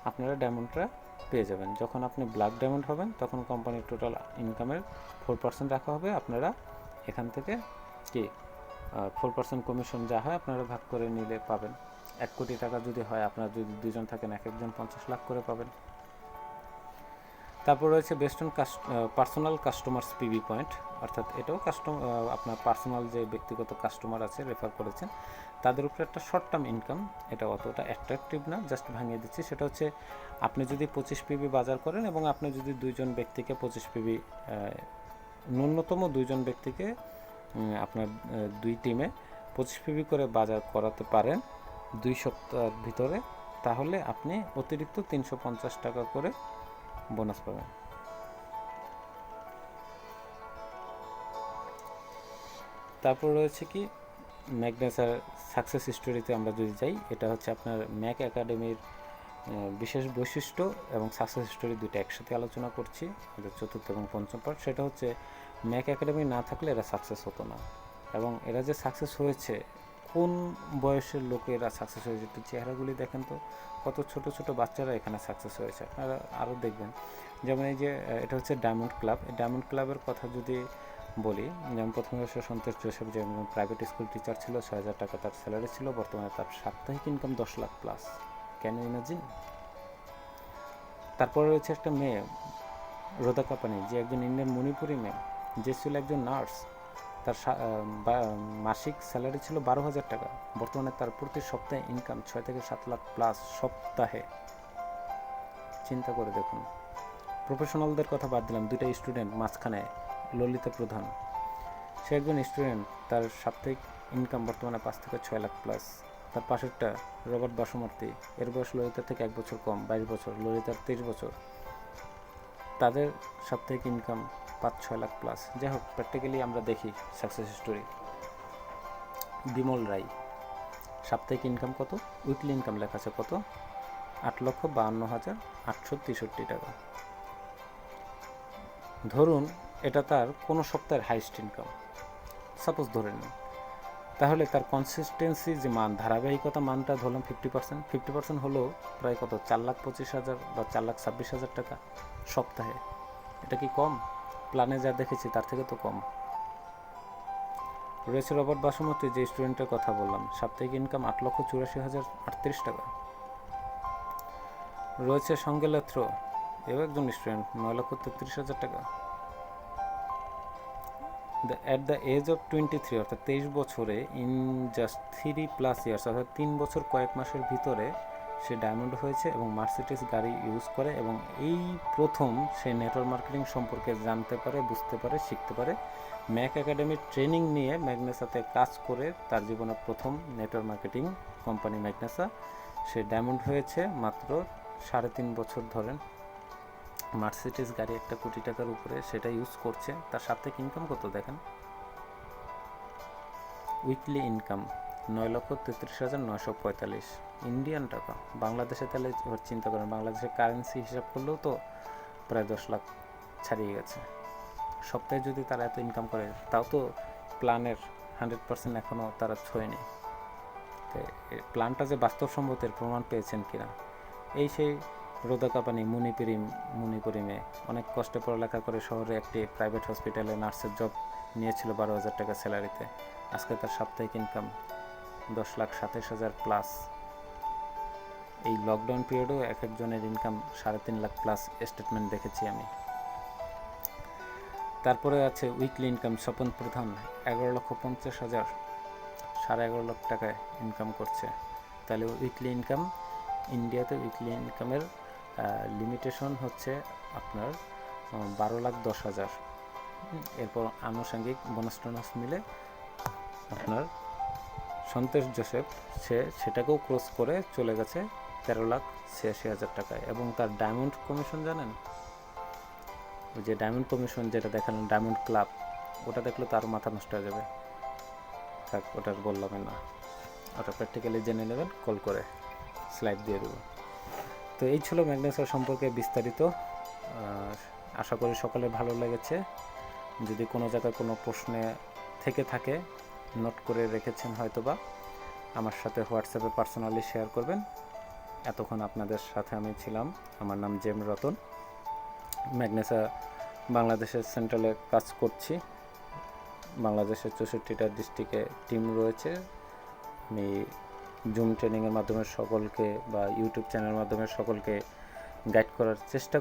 আপনারা ডায়মন্ডটা পেয়ে যাবেন। যখন আপনি ব্ল্যাক ডায়মন্ড হবেন তখন কোম্পানির টোটাল ইনকামের 4% রাখা হবে, আপনারা এখান থেকে কি 4% কমিশন যা হয় আপনারা ভাগ করে নিলে পাবেন। 1 কোটি টাকা যদি হয়, আপনারা যদি 2জন থাকেন এক একজন 50 লাখ করে পাবেন। তারপর রয়েছে best on personal customers PB point, অর্থাৎ এটাও আপনার পার্সোনাল যে ব্যক্তিগত কাস্টমার আছে রেফার করেছেন তাদের উপরে একটা শর্ট টার্ম ইনকাম, এটা অতটা অ্যাট্রাকটিভ না, জাস্ট ভাঙিয়ে দিচ্ছি। সেটা হচ্ছে আপনি যদি 25 পিবি বাজার করেন এবং আপনি যদি 2জন ব্যক্তিকে 25 পিবি, ন্যূনতম 2জন ব্যক্তিকে আপনার 2 টিমে 25 পিবি করে বাজার করাতে পারেন 2 সপ্তাহের ভিতরে, তাহলে আপনি অতিরিক্ত 350 টাকা করে বোনাস পাবেন। তারপর রয়েছে কি ম্যাগনেসার সাকসেস স্টোরিতে আমরা যদি যাই, এটা হচ্ছে আপনার ম্যাক একাডেমির বিশেষ বৈশিষ্ট্য এবং সাকসেস স্টোরি দুটো একসাথে আলোচনা করছি, আমাদের 4র্থ এবং 5ম পার্ট। সেটা হচ্ছে ম্যাক একাডেমি না থাকলে এরা সাকসেস হতো না, এবং এরা যে সাকসেস হয়েছে, কোন বয়সের লোকেরা সাকসেস হয়েছে একটু চেহারাগুলি দেখেন তো, কত ছোট ছোট বাচ্চারা এখানে সাকসেস হয়েছে, আপনারা আরও দেখবেন। যেমন এই যে এটা হচ্ছে ডায়মন্ড ক্লাব, এই ডায়মন্ড ক্লাবের কথা যদি বলি, যেমন প্রথম বর্ষে সন্তোষ জোসেফ যেমন প্রাইভেট স্কুল টিচার ছিল, 6,000 টাকা তার স্যালারি ছিল, বর্তমানে তার সাপ্তাহিক income 10 lakh plus, can you imagine. তারপরে রয়েছে একটা মেয়ে রোদা কাপানি, যে একজন ইন্ডিয়ান মণিপুরি মেয়ে, যে ছিল একজন নার্স, তার মাসিক স্যালারি ছিল 12,000 টাকা, বর্তমানে তার প্রতি সপ্তাহে ইনকাম 6 থেকে 7 লাখ প্লাস সপ্তাহে। চিন্তা করে দেখুন। প্রফেশনালদের কথা বাদ দিলাম, 2টা স্টুডেন্ট মাঝখানে, ললিতা প্রধান, সে একজন স্টুডেন্ট, তার সাপ্তাহিক ইনকাম বর্তমানে 5 থেকে 6 লাখ প্লাস। তার পাশেরটা রবার্ট বাসমর্তী, এর বয়স ললিতার থেকে 1 বছর কম, 22 বছর, ললিতার 23 বছর, তাদের সাপ্তাহিক ইনকাম 5-6 লাখ প্লাস। যাই হোক, প্র্যাকটিক্যালি আমরা দেখি সাকসেস স্টোরি। বিমল রায়, সাপ্তাহিক ইনকাম কত? উইকলি ইনকাম লেখা আছে কত? 8,52,863 টাকা। ধরুন এটা তার কোনো সপ্তাহের হাইস্ট ইনকাম, সাপোজ ধরে নিন। তাহলে তার কনসিস্টেন্সি যে মান, ধারাবাহিকতা মানটা ধরলাম 50% হলো প্রায় কত? 4,25,000 বা 4,26,000 টাকা সপ্তাহে। এটা কি কম? প্ল্যানে যা দেখেছি তার থেকে তো কম। রয়েছে রবার্ট বাসমতি, যে স্টুডেন্টের কথা বললাম, সাপ্তাহিক ইনকাম 8,84,038 টাকা। রয়েছে সঙ্গেলেত্র, এও একজন স্টুডেন্ট, 9,33,000 টাকা। অ্যাট দ্য এজ অফ 23, অর্থাৎ 23 বছরে, ইন জাস্ট 3+ ইয়ার্স, অর্থাৎ 3 বছর কয়েক মাসের ভিতরে সে ডায়মন্ড হয়েছে এবং মার্সিডিজ গাড়ি ইউজ করে, এবং এই প্রথম সে নেটওয়ার্ক মার্কেটিং সম্পর্কে জানতে পারে, বুঝতে পারে, শিখতে পারে। ম্যাক একাডেমির ট্রেনিং নিয়ে ম্যাগনেসাতে কাজ করে তার জীবনের প্রথম নেটওয়ার্ক মার্কেটিং কোম্পানি ম্যাগনেসা। সে ডায়মন্ড হয়েছে মাত্র 3.5 বছর ধরেন। মার্সিডিজ গাড়ি 1 কোটি টাকার উপরে, সেটা ইউজ করছে। তার সাপ্তাহিক ইনকাম কত দেখেন? উইকলি ইনকাম 9,33,945 ইন্ডিয়ান টাকা। বাংলাদেশে তাহলে এবার চিন্তা করেন, বাংলাদেশের কারেন্সি হিসাব করলেও তো প্রায় 10 লাখ ছাড়িয়ে গেছে। সপ্তাহে যদি তারা এত ইনকাম করে, তাও তো প্ল্যানের 100% এখনও তারা ছোঁয়নি। তো প্ল্যানটা যে বাস্তবসম্মতের প্রমাণ পেয়েছেন কিনা, এই সেই রোদা কাপানি মণিপুরিমে অনেক কষ্টে পড়ালেখা করে শহরে একটি প্রাইভেট হসপিটালে নার্সের জব নিয়েছিল 12,000 টাকা স্যালারিতে। আজকে তার সাপ্তাহিক ইনকাম 10,27,000 প্লাস। এই লকডাউন পিরিয়ডেও এক একজনের ইনকাম 3.5 লাখ প্লাস স্টেটমেন্ট দেখেছি আমি। তারপরে আছে উইকলি ইনকাম, স্বপন প্রধান 11,50,000, 11.5 লাখ টাকায় ইনকাম করছে। তাহলে উইকলি ইনকাম, ইন্ডিয়াতে উইকলি ইনকামের লিমিটেশন হচ্ছে আপনার 12,10,000। এরপর আনুষঙ্গিক বোনাস টোনাস মিলে আপনার সন্তোষ জোসেফ, সেটাকেও ক্রস করে চলে গেছে 13,86,000 টাকায়। এবং তার ডায়মন্ড কমিশন জানেন? ওই যে ডায়মন্ড কমিশন যেটা দেখালেন, ডায়মন্ড ক্লাব, ওটা দেখলে তো আরও মাথা নষ্ট হয়ে যাবে। থাক, ওটা বললাম না, ওটা প্র্যাকটিক্যালি জেনে নেবেন, কল করে স্লাইড দিয়ে দেবো। তো এই ছিল ম্যাগনেসা সম্পর্কে বিস্তারিত। আশা করি সকলের ভালো লেগেছে। যদি কোনো জায়গায় কোনো প্রশ্নে থেকে থাকে, নোট করে রেখেছেন হয়তোবা, আমার সাথে হোয়াটসঅ্যাপে পার্সোনালি শেয়ার করবেন। এতক্ষণ আপনাদের সাথে আমি ছিলাম। আমার নাম জেম রতন। ম্যাগনেসা বাংলাদেশের সেন্ট্রালে কাজ করছি। বাংলাদেশের 64টা ডিস্ট্রিক্টে টিম রয়েছে। আমি জুম ট্রেনিংয়ের মাধ্যমে সকলকে বা ইউটিউব চ্যানেলের মাধ্যমে সকলকে গাইড করার চেষ্টা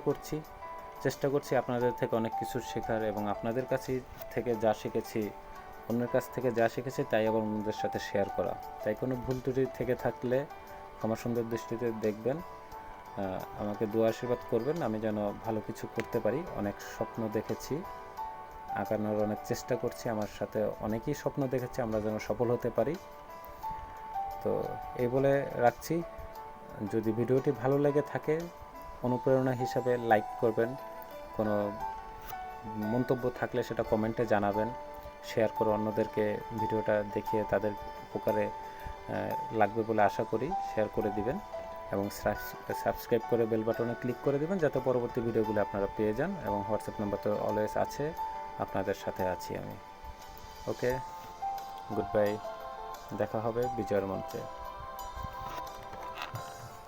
করছি আপনাদের থেকে অনেক কিছু শেখার, এবং আপনাদের কাছে থেকে যা শিখেছি, অন্যের কাছ থেকে যা শিখেছি তাই আবার অন্যদের সাথে শেয়ার করা। তাই কোনো ভুল ত্রুটি থেকে থাকলে ক্ষমা সুন্দর দৃষ্টিতে দেখবেন। আমাকে দোয়া আশীর্বাদ করবেন, আমি যেন ভালো কিছু করতে পারি। অনেক স্বপ্ন দেখেছি, আঁকানোর অনেক চেষ্টা করছি, আমার সাথে অনেকেই স্বপ্ন দেখেছে, আমরা যেন সফল হতে পারি। তো এই বলে রাখছি। যদি ভিডিওটি ভালো লেগে থাকে, অনুপ্রেরণা হিসাবে লাইক করবেন। কোনো মন্তব্য থাকলে সেটা কমেন্টে জানাবেন। শেয়ার করে অন্যদেরকে ভিডিওটা দেখিয়ে তাদের উপকারে লাগবে বলে আশা করি। শেয়ার করে দিবেন এবং সাবস্ক্রাইব করে বেল বাটনে ক্লিক করে দিবেন, যাতে পরবর্তী ভিডিওগুলো আপনারা পেয়ে যান। এবং হোয়াটসঅ্যাপ নাম্বার তো অলওয়েজ আছে, আপনাদের সাথে আছি আমি। ওকে, গুড বাই, দেখা হবে বিজয়ের মঞ্চে।